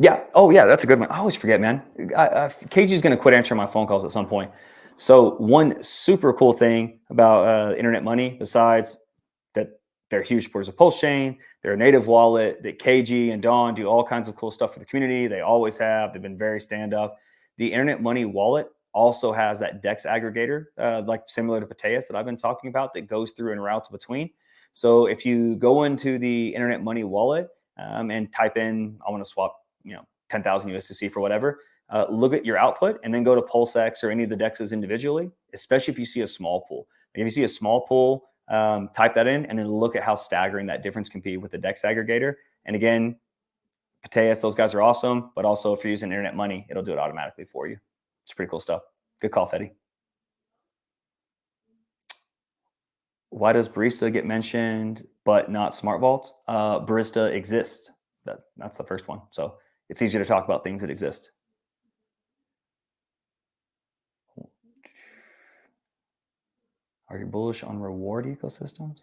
Yeah. Oh, yeah. That's a good one. I always forget, man. KG is going to quit answering my phone calls at some point. So one super cool thing about Internet Money, besides that they're huge supporters of PulseChain, they're a native wallet, that KG and Don do all kinds of cool stuff for the community. They always have. They've been very stand up. The Internet Money wallet also has that DEX aggregator, like similar to Piteas that I've been talking about, that goes through and routes between. So if you go into the Internet Money wallet and type in, I want to swap 10,000 USDC for whatever, look at your output and then go to PulseX or any of the DEXs individually, especially if you see a small pool. Like if you see a small pool, type that in and then look at how staggering that difference can be with the DEX aggregator. And again, Piteas, those guys are awesome, but also if you're using Internet Money, it'll do it automatically for you. It's pretty cool stuff. Good call, Fetty. Why does Barista get mentioned but not Smart Vaults? Barista exists. That's the first one. So it's easier to talk about things that exist. Are you bullish on reward ecosystems?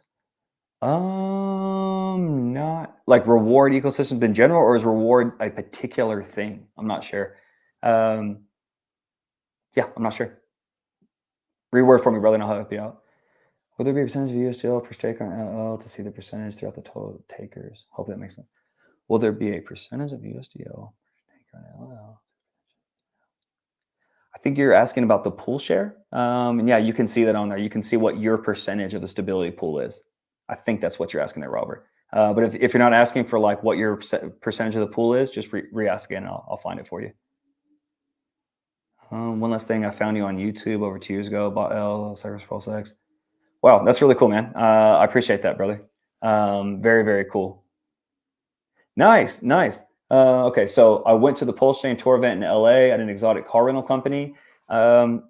Not like reward ecosystems in general, or is reward a particular thing? I'm not sure. Yeah, I'm not sure. Reword for me, brother, and I'll help you out. Will there be a percentage of USDL per stake on LL to see the percentage throughout the total takers? Hope that makes sense. Will there be a percentage of USDL per stake on LL? I think you're asking about the pool share. And yeah, you can see that on there. You can see what your percentage of the stability pool is. I think that's what you're asking there, Robert. But if you're not asking for like what your percentage of the pool is, just re-ask again. I'll find it for you. One last thing, I found you on YouTube over 2 years ago. Bought L, Cyrus PulseX. Wow, that's really cool, man. I appreciate that, brother. Very, very cool. Nice, nice. Okay, so I went to the PulseChain tour event in LA at an exotic car rental company. I'm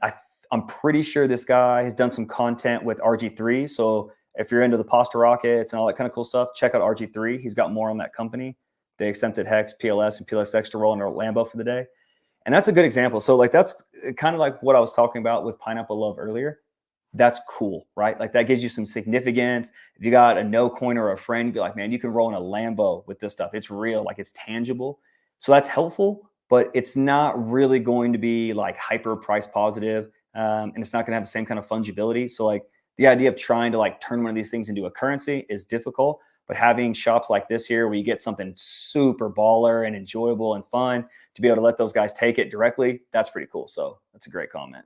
pretty sure this guy has done some content with RG3. So if you're into the pasta rockets and all that kind of cool stuff, check out RG3. He's got more on that company. They accepted Hex, PLS, and PLSX to roll in a Lambo for the day. And that's a good example. So like that's kind of like what I was talking about with Pineapple Love earlier. That's cool, right? Like that gives you some significance. If you got a no coin or a friend, you'd be like, man, you can roll in a Lambo with this stuff. It's real, like it's tangible. So that's helpful, but it's not really going to be like hyper price positive. And it's not going to have the same kind of fungibility. So like the idea of trying to like turn one of these things into a currency is difficult, but having shops like this here where you get something super baller and enjoyable and fun to be able to let those guys take it directly, that's pretty cool. So that's a great comment.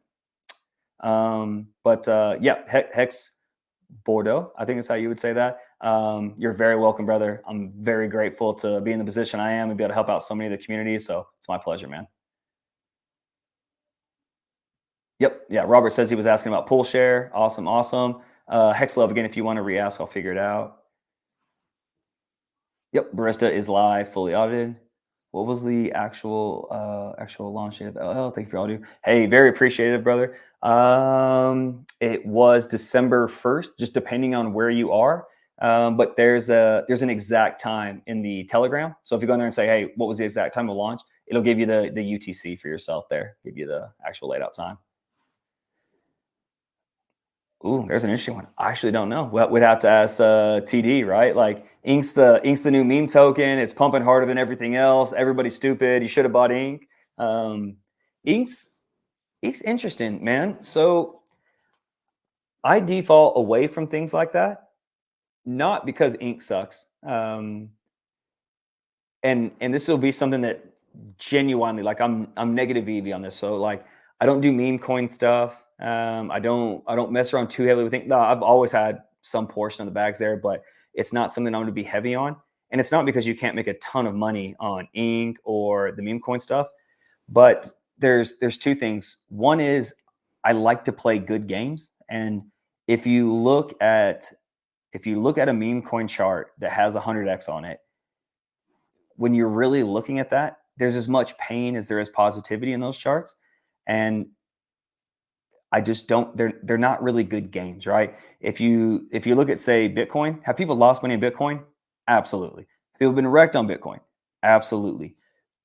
Yeah, Hex Bordeaux, I think is how you would say that. You're very welcome, brother. I'm very grateful to be in the position I am and be able to help out so many of the communities. So it's my pleasure, man. Yep. Yeah. Robert says he was asking about pool share. Awesome. Awesome. Hex Love, again, if you want to re-ask, I'll figure it out. Yep. Barista is live, fully audited. What was the actual launch date of LL? Thank you for all you. Hey, very appreciative, brother. It was December 1st, just depending on where you are. But there's an exact time in the Telegram. So if you go in there and say, hey, what was the exact time of launch? It'll give you the UTC for yourself there, give you the actual laid out time. Ooh, there's an interesting one. I actually don't know. We'd have to ask TD, right? Like Ink's the new meme token. It's pumping harder than everything else. Everybody's stupid. You should have bought Ink. Um, Ink's interesting, man. So I default away from things like that, not because Ink sucks. And this will be something that genuinely, like, I'm negative EV on this. So like I don't do meme coin stuff. I don't mess around too heavily with Ink. No, I've always had some portion of the bags there, but it's not something I'm going to be heavy on. And it's not because you can't make a ton of money on Ink or the meme coin stuff, but there's two things. One is I like to play good games, and if you look at a meme coin chart that has 100x on it, when you're really looking at that, there's as much pain as there is positivity in those charts. And I just don't, they're not really good games, right? If you look at, say, Bitcoin, have people lost money in Bitcoin? Absolutely. Have people been wrecked on Bitcoin? Absolutely.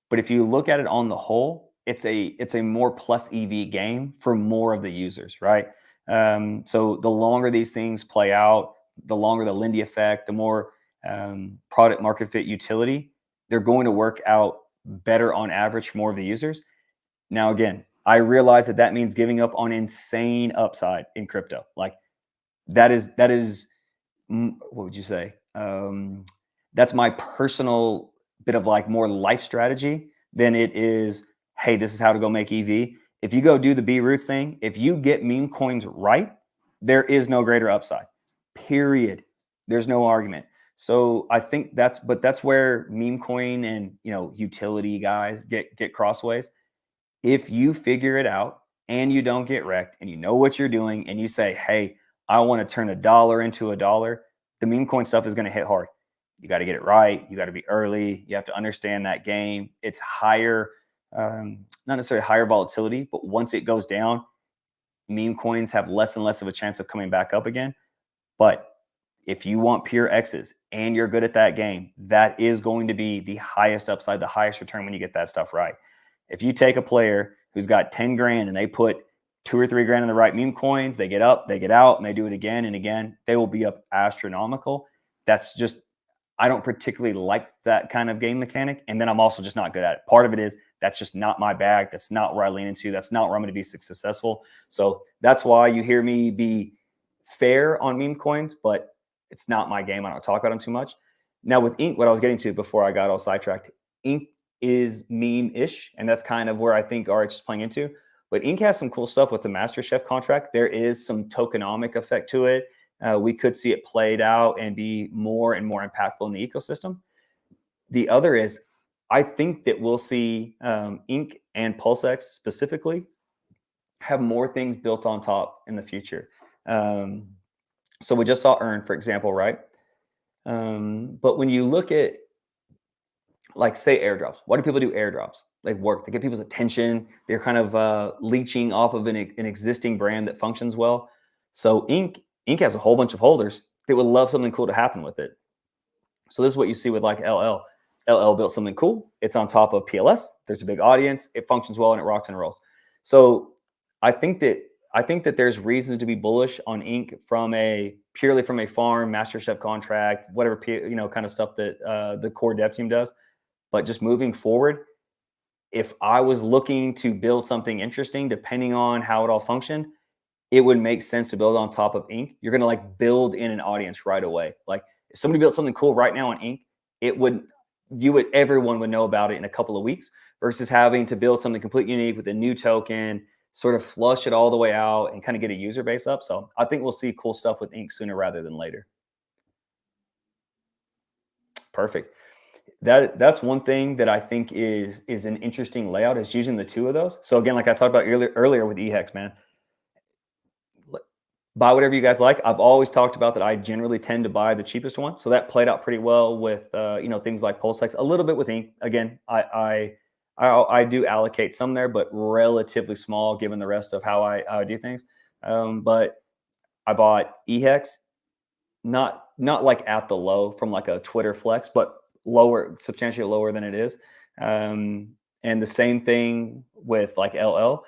But if you look at it on the whole, it's a more plus EV game for more of the users, right? So the longer these things play out, the longer the Lindy effect, the more product market fit utility, they're going to work out better on average for more of the users. Now, again, I realize that means giving up on insane upside in crypto. Like that is what would you say? That's my personal bit of like more life strategy than it is, hey, this is how to go make EV. If you go do the B roots thing, if you get meme coins right, there is no greater upside. Period. There's no argument. So I think that's where meme coin and utility guys get crossways. If you figure it out and you don't get wrecked and you know what you're doing and you say, hey, I want to turn $1 into $1, the meme coin stuff is going to hit hard. You got to get it right. You got to be early. You have to understand that game. It's higher, not necessarily higher volatility, but once it goes down, meme coins have less and less of a chance of coming back up again. But if you want pure X's and you're good at that game, that is going to be the highest upside, the highest return when you get that stuff right. If you take a player who's got 10 grand and they put 2 or 3 grand in the right meme coins, they get up, they get out, and they do it again and again, they will be up astronomical. That's just, I don't particularly like that kind of game mechanic. And then I'm also just not good at it. Part of it is that's just not my bag. That's not where I lean into. That's not where I'm going to be successful. So that's why you hear me be fair on meme coins, but it's not my game. I don't talk about them too much. Now with Ink, what I was getting to before I got all sidetracked, Ink is meme-ish, and that's kind of where I think RH is playing into. But Ink has some cool stuff with the Master Chef contract. There is some tokenomic effect to it. We could see it played out and be more and more impactful in the ecosystem. The other is, I think that we'll see Ink and PulseX specifically have more things built on top in the future. So we just saw Earn, for example, right? But when you look at, like, say, airdrops, why do people do airdrops? Like, work. They get people's attention. They're kind of leeching off of an existing brand that functions well. So Ink has a whole bunch of holders that would love something cool to happen with it. So this is what you see with like LL. LL built something cool. It's on top of PLS. There's a big audience. It functions well and it rocks and rolls. So I think that there's reasons to be bullish on Ink purely from a farm Master Chef contract, whatever kind of stuff that the core dev team does. But just moving forward, if I was looking to build something interesting, depending on how it all functioned, it would make sense to build on top of Ink. You're going to like build in an audience right away. Like if somebody built something cool right now on Ink, everyone would know about it in a couple of weeks versus having to build something completely unique with a new token, sort of flush it all the way out and kind of get a user base up. So I think we'll see cool stuff with Ink sooner rather than later. Perfect. That's one thing that I think is an interesting layout, is using the two of those. So again, like I talked about earlier with EHEX, man, buy whatever you guys like. I've always talked about that I generally tend to buy the cheapest one. So that played out pretty well with things like PulseX, a little bit with Ink. Again, I do allocate some there, but relatively small given the rest of how I do things. But I bought EHEX, not like at the low from like a Twitter flex, but lower, substantially lower than it is. And the same thing with like LL.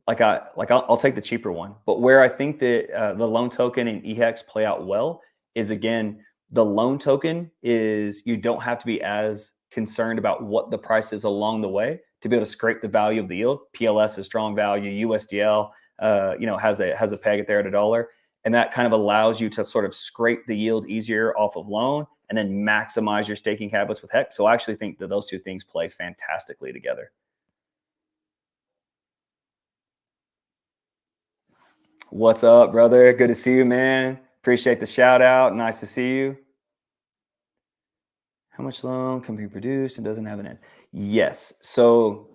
I'll take the cheaper one. But where I think that the loan token and EHEX play out well is, again, the loan token is you don't have to be as concerned about what the price is along the way to be able to scrape the value of the yield. PLS is strong value. USDL, has a peg at there at $1, and that kind of allows you to sort of scrape the yield easier off of loan and then maximize your staking habits with HEX. So I actually think that those two things play fantastically together. What's up, brother? Good to see you, man. Appreciate the shout out. Nice to see you. How much loan can be produced and doesn't have an end? Yes. So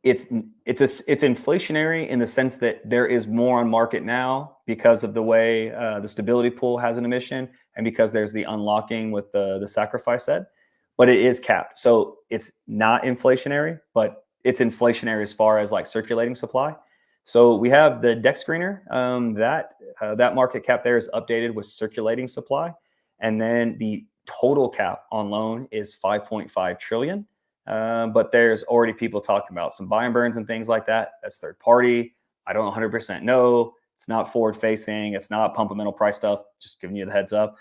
it's inflationary in the sense that there is more on market now because of the way the stability pool has an emission and because there's the unlocking with the sacrifice set, but it is capped. So it's not inflationary, but it's inflationary as far as like circulating supply. So we have the deck screener that market cap there is updated with circulating supply, and then the total cap on loan is 5.5 trillion. But there's already people talking about some buy and burns and things like that. That's third party. I don't 100% know. It's not forward facing. It's not fundamental price stuff. Just giving you the heads up.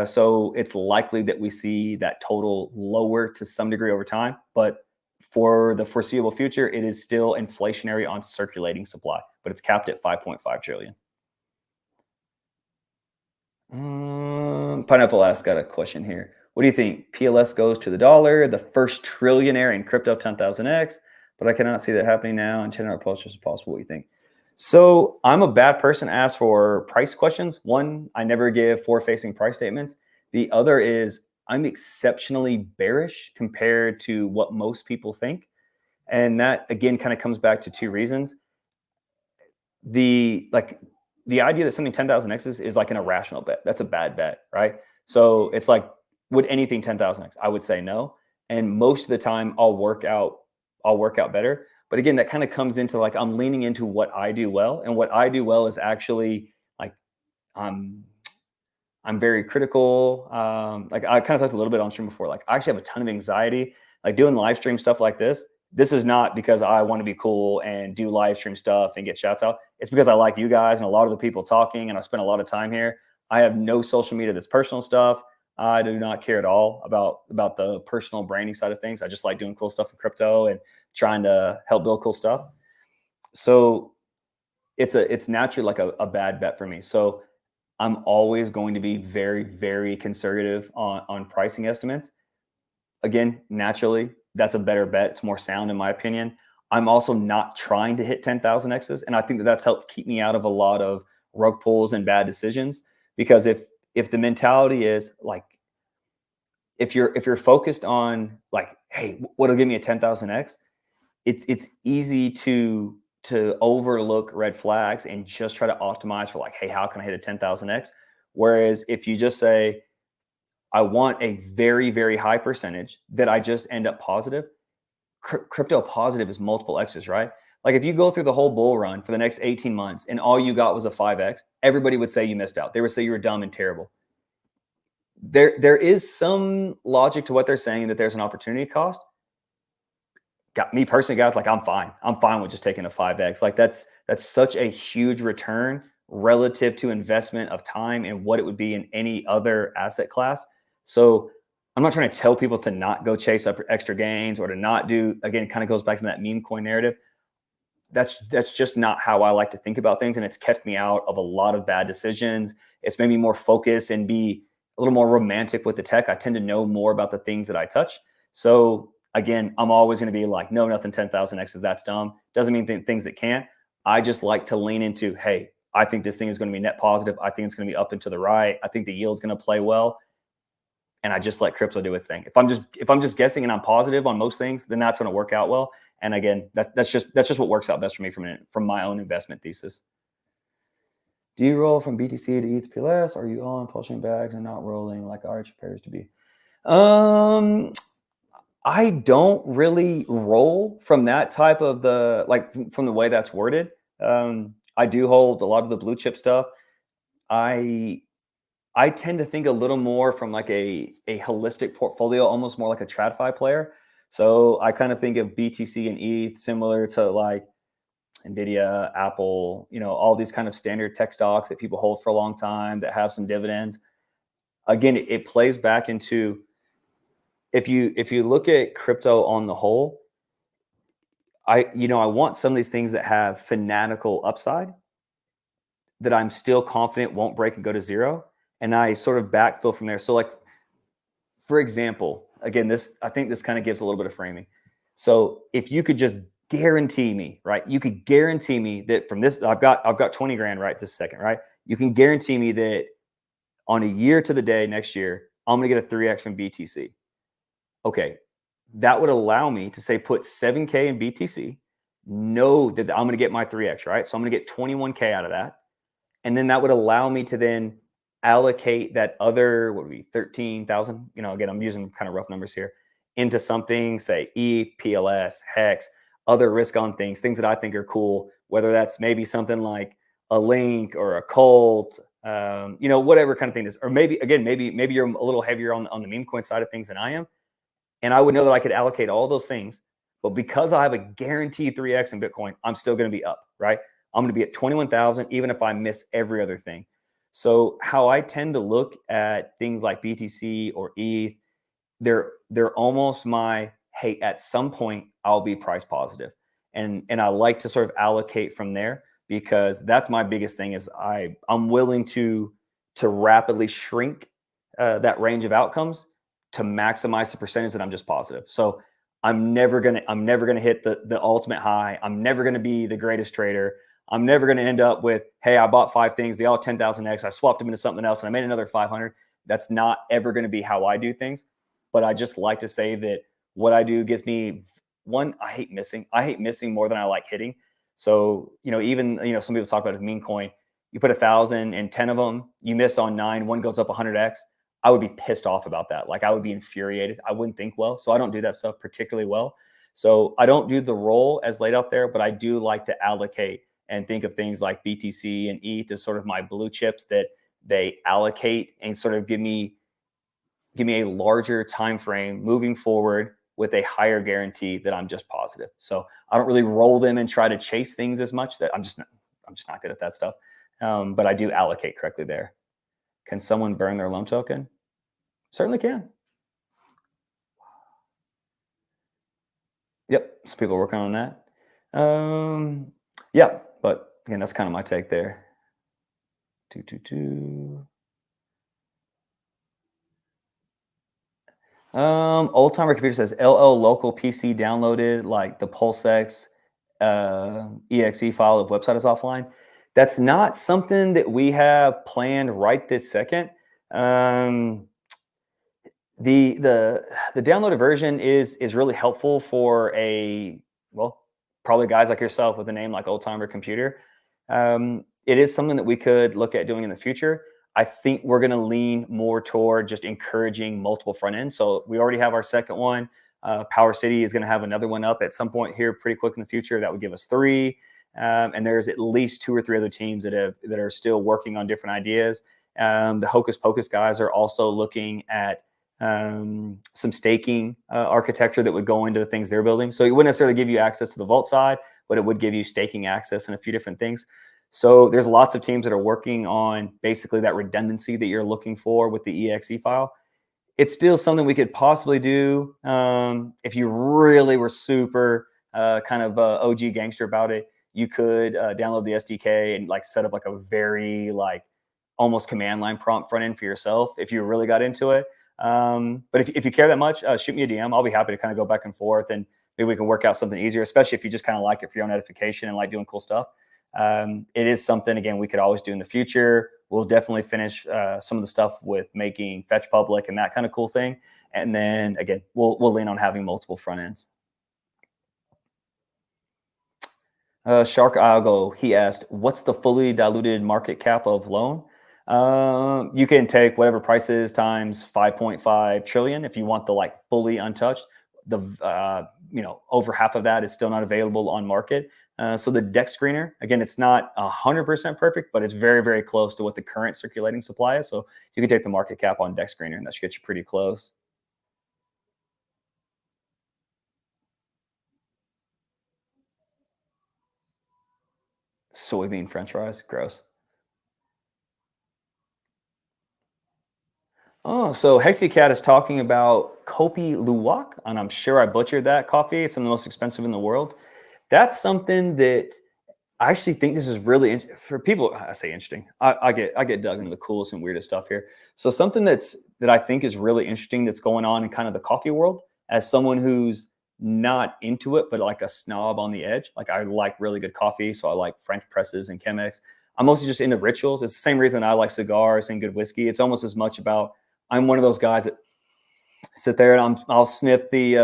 So it's likely that we see that total lower to some degree over time. But for the foreseeable future, it is still inflationary on circulating supply, but it's capped at 5.5 trillion. Pineapple Ass got a question here. What do you think? PLS goes to the dollar, the first trillionaire in crypto 10,000x, but I cannot see that happening now. And 10 hour pulse is possible. What do you think? So I'm a bad person to ask for price questions. One, I never give forward-facing price statements. The other is I'm exceptionally bearish compared to what most people think. And that, again, kind of comes back to two reasons. The idea that something 10,000x is like an irrational bet. That's a bad bet, right? So it's like, would anything 10,000x? I would say no. And most of the time I'll work out better. But again, that kind of comes into like, I'm leaning into what I do well. And what I do well is actually like, I'm very critical. Like I kind of talked a little bit on stream before, like I actually have a ton of anxiety, like doing live stream stuff like this. This is not because I want to be cool and do live stream stuff and get shouts out. It's because I like you guys and a lot of the people talking, and I spend a lot of time here. I have no social media that's personal stuff. I do not care at all about the personal branding side of things. I just like doing cool stuff in crypto and trying to help build cool stuff. So it's naturally like a bad bet for me. So I'm always going to be very, very conservative on pricing estimates. Again, naturally, that's a better bet. It's more sound in my opinion. I'm also not trying to hit 10,000 X's. And I think that that's helped keep me out of a lot of rug pulls and bad decisions. Because if the mentality is like, if you're focused on like, hey, what'll give me a 10,000 X? It's easy to overlook red flags and just try to optimize for like, hey, how can I hit a 10,000x? Whereas if you just say, I want a very, very high percentage that I just end up positive, crypto positive is multiple X's, right? Like if you go through the whole bull run for the next 18 months and all you got was a 5X, everybody would say you missed out. They would say you were dumb and terrible. There is some logic to what they're saying, that there's an opportunity cost. Got me personally, guys, like I'm fine with just taking a 5X. Like that's such a huge return relative to investment of time and what it would be in any other asset class. So I'm not trying to tell people to not go chase up extra gains or to not do, again, it kind of goes back to that meme coin narrative. That's just not how I like to think about things. And it's kept me out of a lot of bad decisions. It's made me more focused and be a little more romantic with the tech. I tend to know more about the things that I touch. So again, I'm always going to be like, no, nothing 10,000X's, that's dumb. Doesn't mean things that can't. I just like to lean into, hey, I think this thing is going to be net positive. I think it's going to be up and to the right. I think the yield's going to play well. And I just let crypto do its thing. If I'm just guessing and I'm positive on most things, then that's going to work out well. And again, that's just what works out best for me from my own investment thesis. Do you roll from BTC to ETH PLS? Or are you on PulseChain bags and not rolling like Arch appears to be? I don't really roll from that type of from the way that's worded. I do hold a lot of the blue chip stuff. I tend to think a little more from like a holistic portfolio, almost more like a TradFi player. So I kind of think of BTC and ETH similar to like NVIDIA, Apple, all these kind of standard tech stocks that people hold for a long time that have some dividends. Again, it plays back into, if you look at crypto on the whole, I want some of these things that have fanatical upside that I'm still confident won't break and go to zero, and I sort of backfill from there. So, like, for example, again, I think this kind of gives a little bit of framing. So if you could just guarantee me, right? You could guarantee me that from this, I've got 20 grand right this second, right? You can guarantee me that on a year to the day next year, I'm gonna get a 3x from BTC. Okay. That would allow me to say put 7K in BTC, know that I'm gonna get my 3x, right? So I'm gonna get 21K out of that. And then that would allow me to then allocate that other, what would be 13,000, again, I'm using kind of rough numbers here, into something, say ETH, PLS, Hex, other risk on things that I think are cool, whether that's maybe something like a Link or a Cult, whatever kind of thing it is. Or maybe you're a little heavier on the meme coin side of things than I am. And I would know that I could allocate all those things. But because I have a guaranteed 3x in Bitcoin, I'm still going to be up, right? I'm going to be at 21,000, even if I miss every other thing. So how I tend to look at things like BTC or ETH, they're almost my, hey, at some point I'll be price positive. And I like to sort of allocate from there, because that's my biggest thing is I'm willing to rapidly shrink that range of outcomes to maximize the percentage that I'm just positive. So I'm never gonna hit the ultimate high. I'm never gonna be the greatest trader. I'm never going to end up with, hey, I bought 5 things, they all 10,000x, I swapped them into something else and I made another 500. That's not ever going to be how I do things. But I just like to say that what I do gives me, one, I hate missing more than I like hitting. So, even, some people talk about a meme coin, you put 1,000 and 10 of them, you miss on 9, one goes up 100x. I would be pissed off about that. Like, I would be infuriated. I wouldn't think well. So I don't do that stuff particularly well. So I don't do the roll as laid out there, but I do like to allocate and think of things like BTC and ETH as sort of my blue chips that they allocate and sort of give me a larger time frame moving forward with a higher guarantee that I'm just positive. So I don't really roll them and try to chase things as much. That I'm just not good at that stuff. But I do allocate correctly there. Can someone burn their loan token? Certainly can. Yep, some people are working on that. Yeah, but again, that's kind of my take there. Old Timer Computer says LL local PC downloaded like the PulseX exe file of website is offline. That's not something that we have planned right this second. The downloaded version is really helpful for probably guys like yourself with a name like Old Timer Computer. It is something that we could look at doing in the future. I think we're going to lean more toward just encouraging multiple front ends. So we already have our second one. Power City is going to have another one up at some point here pretty quick in the future. That would give us 3. And there's at least 2 or 3 other teams that are still working on different ideas. The Hocus Pocus guys are also looking at some staking architecture that would go into the things they're building. So it wouldn't necessarily give you access to the vault side, but it would give you staking access and a few different things. So there's lots of teams that are working on basically that redundancy that you're looking for with the exe file. It's still something we could possibly do if you really were super kind of OG gangster about it. You could download the SDK and like set up like a very like almost command line prompt front end for yourself if you really got into it. But if you care that much, shoot me a DM. I'll be happy to kind of go back and forth, and maybe we can work out something easier, especially if you just kind of like it for your own edification and like doing cool stuff. It is something, again, we could always do in the future. We'll definitely finish some of the stuff with making fetch public and that kind of cool thing. And then again, we'll lean on having multiple front ends. Shark Algo, he asked, what's the fully diluted market cap of loan? You can take whatever price is times 5.5 trillion if you want the like fully untouched. The over half of that is still not available on market. So the deck screener, again, it's not 100% perfect, but it's very, very close to what the current circulating supply is. So you can take the market cap on deck screener, and that should get you pretty close. Soybean French fries, gross. Oh, so Hexicat is talking about Kopi Luwak, and I'm sure I butchered that coffee. It's some of the most expensive in the world. That's something that I actually think this is really for people. I say interesting. I get dug into the coolest and weirdest stuff here. So something that I think is really interesting that's going on in kind of the coffee world, as someone who's not into it, but like a snob on the edge. Like I like really good coffee, so I like French presses and Chemex. I'm mostly just into rituals. It's the same reason I like cigars and good whiskey. It's almost as much about I'm one of those guys that sit there and I'll sniff the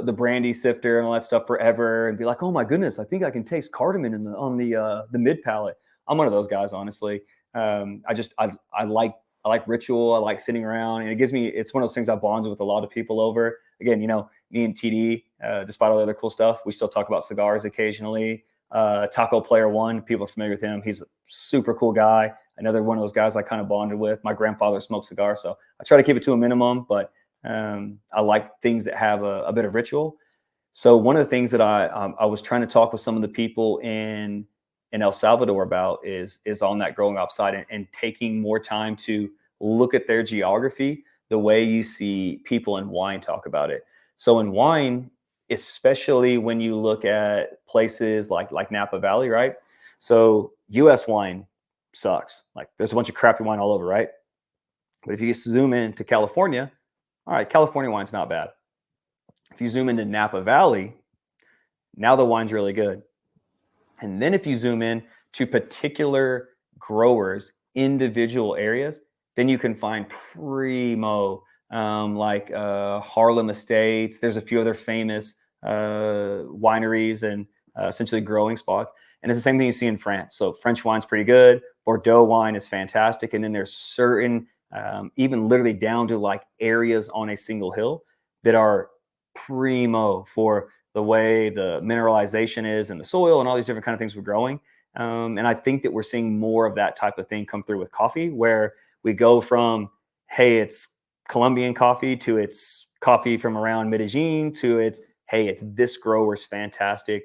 the brandy sifter and all that stuff forever and be like, oh my goodness, I think I can taste cardamom on the mid palate. I'm one of those guys, honestly. I like ritual. I like sitting around, and it's one of those things I bond with a lot of people over. Again, me and TD, despite all the other cool stuff, we still talk about cigars occasionally. Taco Player One, people are familiar with him. He's a super cool guy. Another one of those guys I kind of bonded with. My grandfather smoked cigars, so I try to keep it to a minimum, but I like things that have a bit of ritual. So one of the things that I was trying to talk with some of the people in El Salvador about is on that growing up side and taking more time to look at their geography the way you see people in wine talk about it. So in wine, especially when you look at places like Napa Valley, right? So U.S. wine sucks. Like there's a bunch of crappy wine all over, right? But if you zoom in to California, all right, California wine's not bad. If you zoom into Napa Valley, now the wine's really good. And then if you zoom in to particular growers, individual areas, then you can find primo, like Harlem Estates. There's a few other famous wineries and essentially growing spots. And it's the same thing you see in France. So French wine's pretty good. Bordeaux wine is fantastic. And then there's certain, even literally down to like areas on a single hill that are primo for the way the mineralization is in the soil and all these different kind of things we're growing. And I think that we're seeing more of that type of thing come through with coffee, where we go from, hey, it's Colombian coffee to it's coffee from around Medellin to it's, hey, it's this grower's fantastic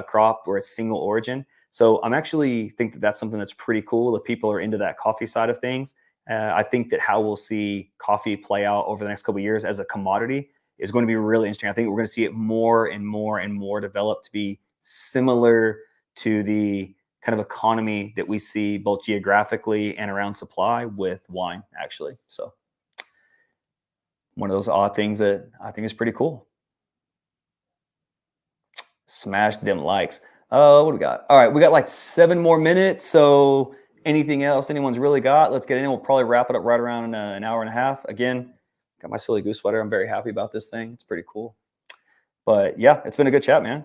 crop where it's single origin. So I'm actually think that that's something that's pretty cool if people are into that coffee side of things. I think that how we'll see coffee play out over the next couple of years as a commodity is going to be really interesting. I think we're going to see it more and more and more develop to be similar to the kind of economy that we see both geographically and around supply with wine, actually. So one of those odd things that I think is pretty cool. Smash them likes. What do we got? All right, we got like 7 more minutes. So anything else anyone's really got? Let's get in. We'll probably wrap it up right around an hour and a half. Again, got my silly goose sweater. I'm very happy about this thing. It's pretty cool. But yeah, it's been a good chat, man.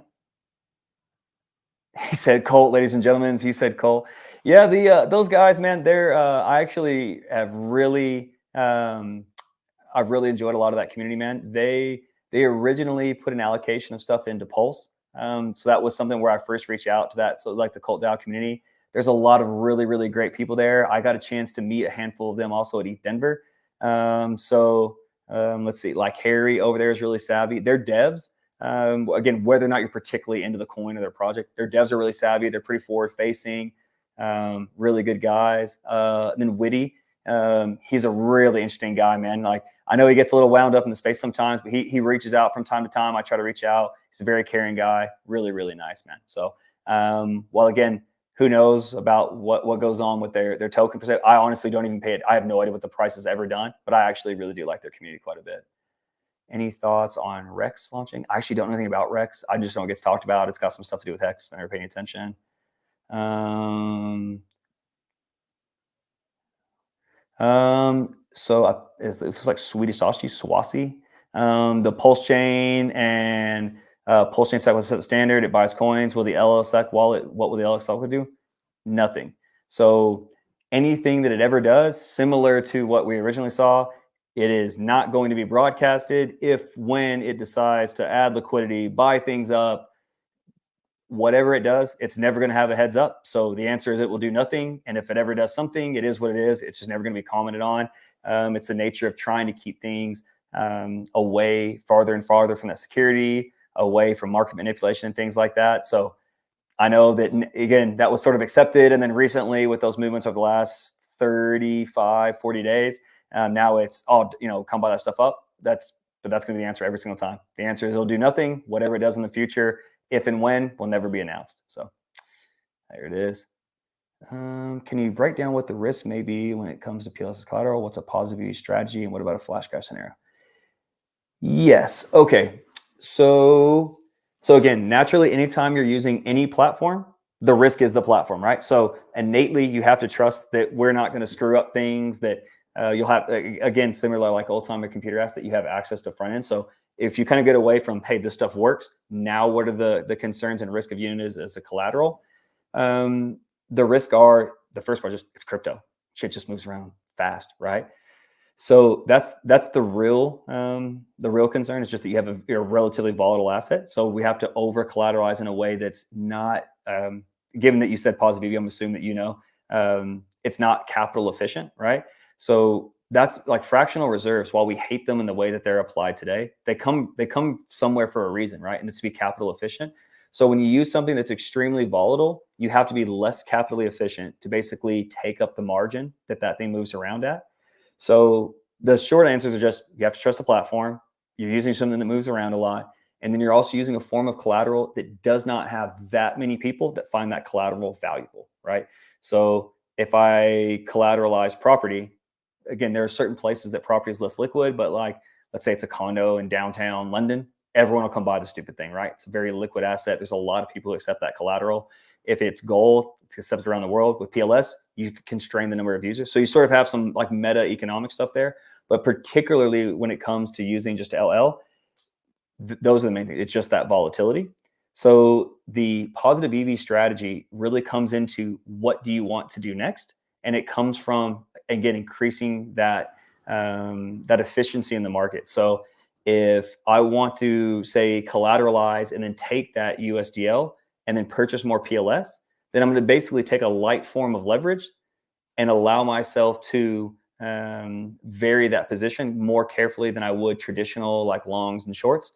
He said Colt, ladies and gentlemen. He said Colt. Yeah, those guys, man. They're I actually have really I've really enjoyed a lot of that community, man. They originally put an allocation of stuff into Pulse. So that was something where I first reached out to that. So like the Cult DAO community, there's a lot of really, really great people there. I got a chance to meet a handful of them also at ETH Denver. Let's see, like Harry over there is really savvy. They're devs. Again, whether or not you're particularly into the coin or their project, their devs are really savvy. They're pretty forward facing, really good guys. And then Witty, he's a really interesting guy, man. Like I know he gets a little wound up in the space sometimes, but he reaches out from time to time. I try to reach out. He's a very caring guy, really, really nice, man. So, well, again, who knows about what goes on with their token percent? I honestly don't even pay it. I have no idea what the price has ever done, but I actually really do like their community quite a bit. Any thoughts on Rex launching? I actually don't know anything about Rex. I just know it gets talked about. It's got some stuff to do with Hex. I'm never paying attention. So it's like Swedish sausage, Swasi. The PulseChain and PulseChain stack was set the standard. It buys coins. Will the PLSX wallet? What will the PLSX do? Nothing. So anything that it ever does, similar to what we originally saw, it is not going to be broadcasted. If when it decides to add liquidity, buy things up, whatever it does, it's never going to have a heads up. So the answer is it will do nothing. And if it ever does something, it is what it is. It's just never going to be commented on. It's the nature of trying to keep things away farther and farther from that security, away from market manipulation and things like that. So I know that, again, that was sort of accepted. And then recently with those movements over the last 35, 40 days, now it's all, come buy that stuff up. But that's going to be the answer every single time. The answer is it'll do nothing. Whatever it does in the future, if and when, will never be announced. So there it is. Can you break down what the risk may be when it comes to PLS collateral? What's a positive use strategy? And what about a flash crash scenario? Yes. Okay. So again, naturally, anytime you're using any platform, the risk is the platform, right? So innately, you have to trust that we're not going to screw up things, that you'll have, again, similar like old timer computer apps, that you have access to front end. So if you kind of get away from, hey, this stuff works, now what are the concerns and risk of using it as a collateral? The risk are, the first part, just it's crypto. Shit just moves around fast, right? So that's the real concern, is just that you have a relatively volatile asset. So we have to over collateralize in a way that's not, given that you said positive EV, I'm assuming that it's not capital efficient, right? So that's like fractional reserves. While we hate them in the way that they're applied today, they come somewhere for a reason, right? And it's to be capital efficient. So when you use something that's extremely volatile, you have to be less capitally efficient to basically take up the margin that thing moves around at. So the short answers are just, you have to trust the platform. You're using something that moves around a lot. And then you're also using a form of collateral that does not have that many people that find that collateral valuable, right? So if I collateralize property, again, there are certain places that property is less liquid, but like, let's say it's a condo in downtown London, everyone will come buy the stupid thing, right? It's a very liquid asset. There's a lot of people who accept that collateral. If it's gold, it's accepted around the world. With PLS, you constrain the number of users. So you sort of have some like meta economic stuff there, but particularly when it comes to using just LL, those are the main things. It's just that volatility. So the positive EV strategy really comes into, what do you want to do next? And it comes from, again, increasing that efficiency in the market. So if I want to, say, collateralize and then take that USDL and then purchase more PLS, then I'm going to basically take a light form of leverage and allow myself to vary that position more carefully than I would traditional like longs and shorts.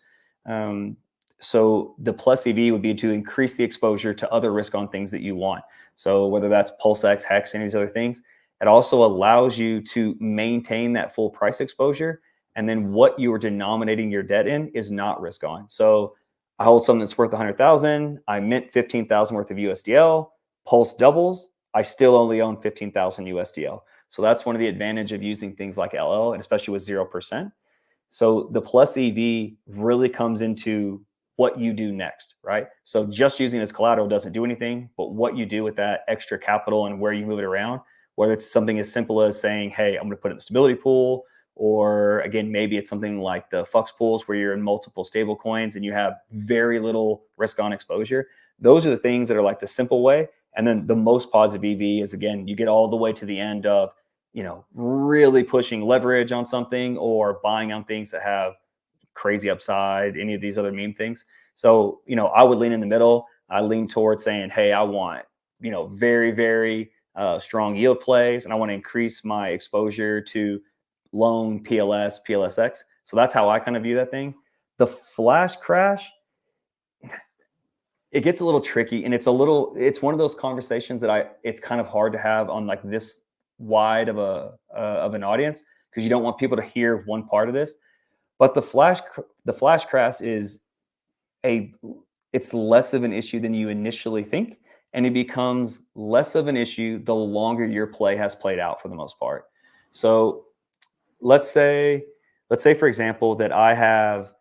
So the plus EV would be to increase the exposure to other risk on things that you want. So whether that's PulseX, Hex, and these other things, it also allows you to maintain that full price exposure. And then what you are denominating your debt in is not risk on. So I hold something that's worth 100,000. I mint 15,000 worth of USDL. Pulse doubles. I still only own 15,000 USDL. So that's one of the advantage of using things like LL, and especially with 0%. So the plus EV really comes into what you do next, right? So just using it as collateral doesn't do anything, but what you do with that extra capital and where you move it around, whether it's something as simple as saying, hey, I'm going to put it in the stability pool, or again, maybe it's something like the Flux pools where you're in multiple stable coins and you have very little risk on exposure. Those are the things that are like the simple way. And then the most positive EV is, again, you get all the way to the end of, really pushing leverage on something or buying on things that have crazy upside, any of these other meme things. So, I would lean in the middle. I lean towards saying, hey, I want, very, very strong yield plays, and I want to increase my exposure to loan, PLS, PLSX. So that's how I kind of view that thing. The flash crash, it gets a little tricky, and it's one of those conversations that it's kind of hard to have on like this wide of an audience, because you don't want people to hear one part of this. But the flash crash is it's less of an issue than you initially think, and it becomes less of an issue the longer your play has played out for the most part. So let's say for example that I have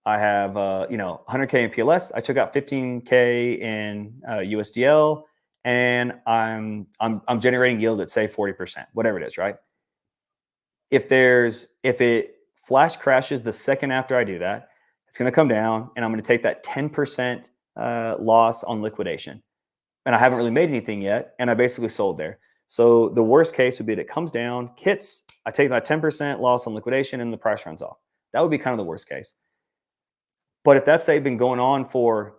100K in PLS. I took out 15K in USDL, and I'm generating yield at say 40%, whatever it is, right? If it flash crashes the second after I do that, it's going to come down, and I'm going to take that 10% loss on liquidation. And I haven't really made anything yet, and I basically sold there. So the worst case would be that it comes down, hits, I take that 10% loss on liquidation, and the price runs off. That would be kind of the worst case. But if that's, say, been going on for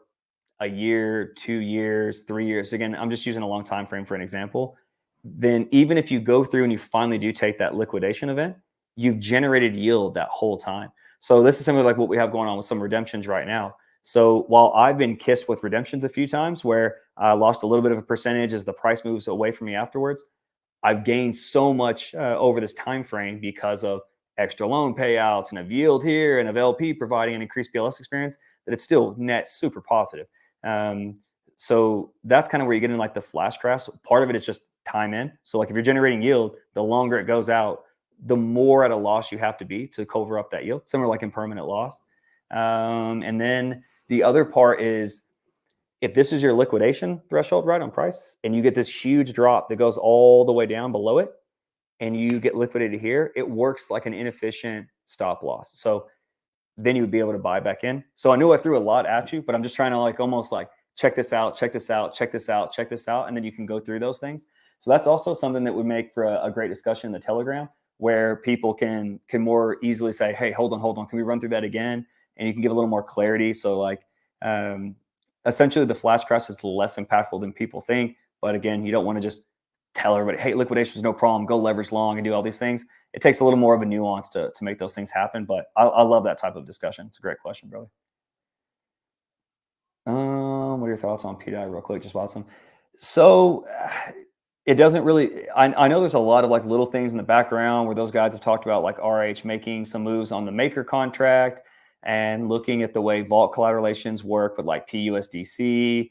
a year, 2 years, 3 years, again, I'm just using a long time frame for an example, then even if you go through and you finally do take that liquidation event, you've generated yield that whole time. So this is similar like what we have going on with some redemptions right now. So while I've been kissed with redemptions a few times where I lost a little bit of a percentage as the price moves away from me afterwards, I've gained so much over this time frame because of extra loan payouts and of yield here and of LP providing an increased PLS experience that it's still net super positive. So that's kind of where you get in like the flash crash. Part of it is just time in. So like if you're generating yield, the longer it goes out, the more at a loss you have to be to cover up that yield, similar like in permanent loss. And then the other part is if this is your liquidation threshold, right, on price, and you get this huge drop that goes all the way down below it, and you get liquidated here, it works like an inefficient stop loss. So then you would be able to buy back in. So I knew I threw a lot at you, but I'm just trying to like almost like check this out, check this out, check this out, check this out, and then you can go through those things. So that's also something that would make for a great discussion in the Telegram where people can more easily say, hey, hold on, can we run through that again? And you can give a little more clarity. So like essentially the flash crash is less impactful than people think. But again, you don't want to just tell everybody, hey, liquidation is no problem, go leverage long and do all these things. It takes a little more of a nuance to make those things happen. But I love that type of discussion. It's a great question, brother. What are your thoughts on pDAI real quick? Just Watson. So it doesn't really, I know there's a lot of like little things in the background where those guys have talked about like RH making some moves on the maker contract and looking at the way vault collateralations work with like PUSDC.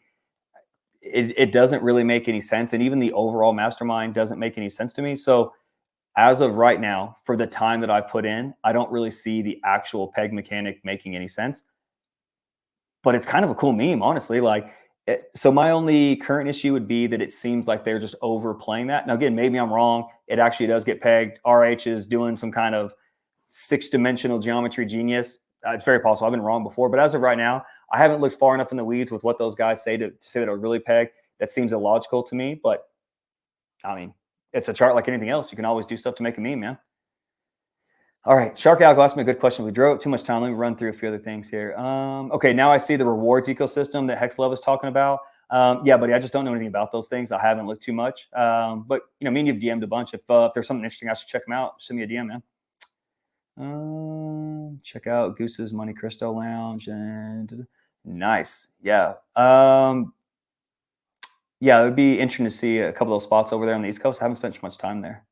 It doesn't really make any sense. And even the overall mastermind doesn't make any sense to me. So as of right now, for the time that I put in, I don't really see the actual peg mechanic making any sense. But it's kind of a cool meme, honestly. Like, so my only current issue would be that it seems like they're just overplaying that. Now, again, maybe I'm wrong. It actually does get pegged. RH is doing some kind of 6-dimensional geometry genius. It's very possible. I've been wrong before, but as of right now, I haven't looked far enough in the weeds with what those guys say to say that it really peg. That seems illogical to me, but I mean, it's a chart like anything else. You can always do stuff to make a meme, man. All right, Shark Algo asked me a good question. We drove too much time. Let me run through a few other things here. Okay, now I see the rewards ecosystem that Hexlove is talking about. Yeah, buddy, I just don't know anything about those things. I haven't looked too much. But you know, me and you've DM'd a bunch. If there's something interesting, I should check them out. Send me a DM, man. Check out Goose's Monte Cristo Lounge and nice. Yeah. Yeah, it would be interesting to see a couple of those spots over there on the East Coast. I haven't spent too much time there.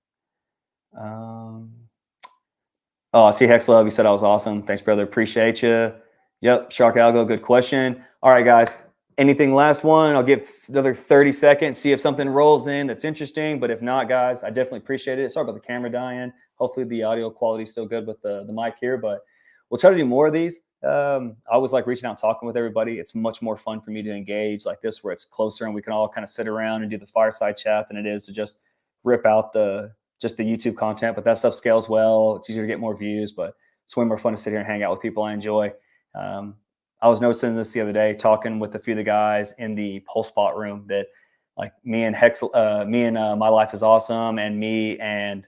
Oh, I see Hexlove. You said I was awesome. Thanks, brother. Appreciate you. Yep. Shark Algo. Good question. All right, guys. Anything last one? I'll give another 30 seconds, see if something rolls in that's interesting. But if not, guys, I definitely appreciate it. Sorry about the camera dying. Hopefully the audio quality is still good with the mic here, but we'll try to do more of these. I always like reaching out and talking with everybody. It's much more fun for me to engage like this where it's closer and we can all kind of sit around and do the fireside chat than it is to just rip out the YouTube content. But that stuff scales well. It's easier to get more views, but it's way more fun to sit here and hang out with people I enjoy. I was noticing this the other day, talking with a few of the guys in the PulseBot room that like me and My Life is Awesome and me and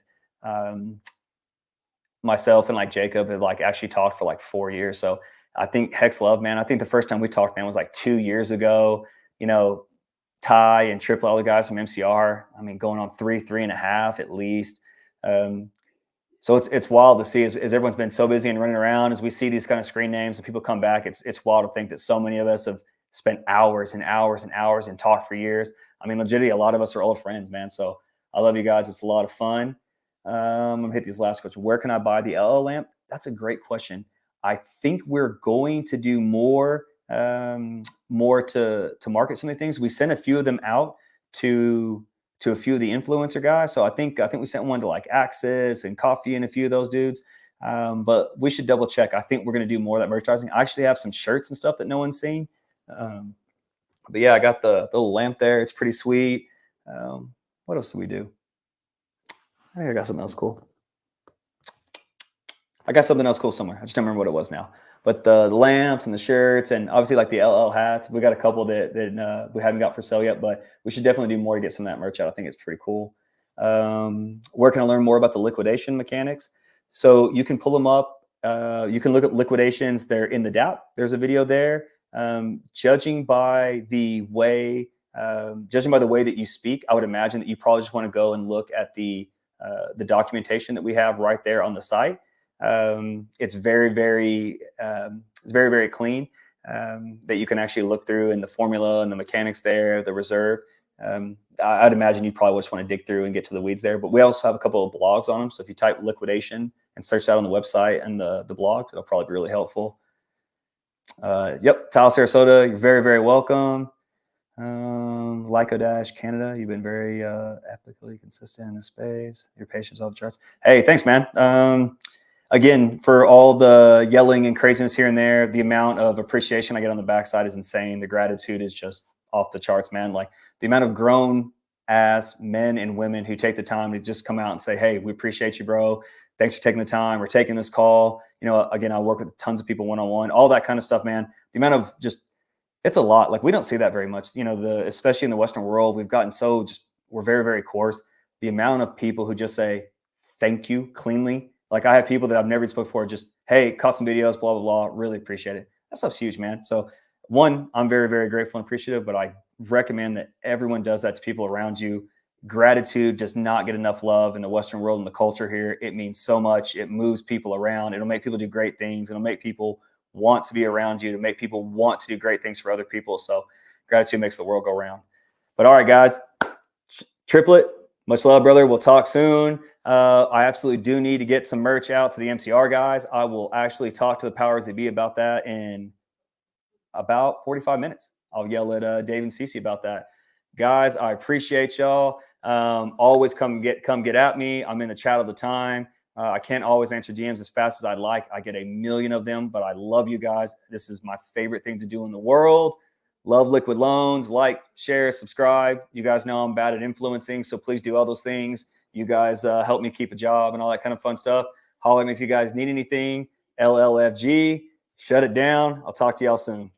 myself and like Jacob had like actually talked for like 4 years. So I think Hexlove, man, I think the first time we talked, man, was like 2 years ago. You know, Ty and Triple, all the guys from MCR, I mean, going on 3.5 at least. So it's wild to see as everyone's been so busy and running around, as we see these kind of screen names and people come back, it's wild to think that so many of us have spent hours and hours and hours and talked for years. I mean, legitimately, a lot of us are old friends, man. So I love you guys. It's a lot of fun. I'm gonna hit these last questions. Where can I buy the LL lamp? That's a great question. I think we're going to do more to market some of the things. We sent a few of them out to a few of the influencer guys. So I think we sent one to like Axis and Coffee and a few of those dudes. But we should double check. I think we're going to do more of that merchandising. I actually have some shirts and stuff that no one's seen. But yeah, I got the little lamp there. It's pretty sweet. What else do we do? I think I got something else cool. I got something else cool somewhere. I just don't remember what it was now. But the lamps and the shirts and obviously like the LL hats, we got a couple that we haven't got for sale yet, but we should definitely do more to get some of that merch out. I think it's pretty cool. Where can I learn more about the liquidation mechanics? So you can pull them up. You can look at liquidations. They're in the dApp. There's a video there. Judging by the way that you speak, I would imagine that you probably just want to go and look at the documentation that we have right there on the site. It's very, very clean. that you can actually look through, and the formula and the mechanics there, the reserve. I'd imagine you probably just want to dig through and get to the weeds there. But we also have a couple of blogs on them. So if you type liquidation and search that on the website and the blogs, it'll probably be really helpful. Yep, Tyler Sarasota, you're very, very welcome. Lyco Dash Canada, you've been very epically consistent in this space. Your patience off the charts. Hey, thanks, man. Again, for all the yelling and craziness here and there, the amount of appreciation I get on the backside is insane. The gratitude is just off the charts, man. Like the amount of grown ass men and women who take the time to just come out and say, hey, we appreciate you, bro. Thanks for taking the time. We're taking this call. You know, again, I work with tons of people one-on-one, all that kind of stuff, man. The amount of just, it's a lot. Like we don't see that very much, you know, especially in the Western world, we've gotten so just, we're very, very coarse. The amount of people who just say, thank you cleanly. Like I have people that I've never spoke before, just, hey, caught some videos, blah, blah, blah. Really appreciate it. That stuff's huge, man. So one, I'm very, very grateful and appreciative, but I recommend that everyone does that to people around you. Gratitude does not get enough love in the Western world and the culture here. It means so much. It moves people around. It'll make people do great things. It'll make people want to be around you, to make people want to do great things for other people. So gratitude makes the world go round. But all right, guys, Triplet, much love, brother. We'll talk soon. I absolutely do need to get some merch out to the MCR guys. I will actually talk to the powers that be about that in about 45 minutes. I'll yell at Dave and Cece about that. Guys, I appreciate y'all. Always come get at me. I'm in the chat all the time. I can't always answer DMs as fast as I'd like. I get a million of them, but I love you guys. This is my favorite thing to do in the world. Love Liquid Loans. Like, share, subscribe. You guys know I'm bad at influencing, so please do all those things. You guys help me keep a job and all that kind of fun stuff. Holler at me if you guys need anything. LLFG, shut it down. I'll talk to y'all soon.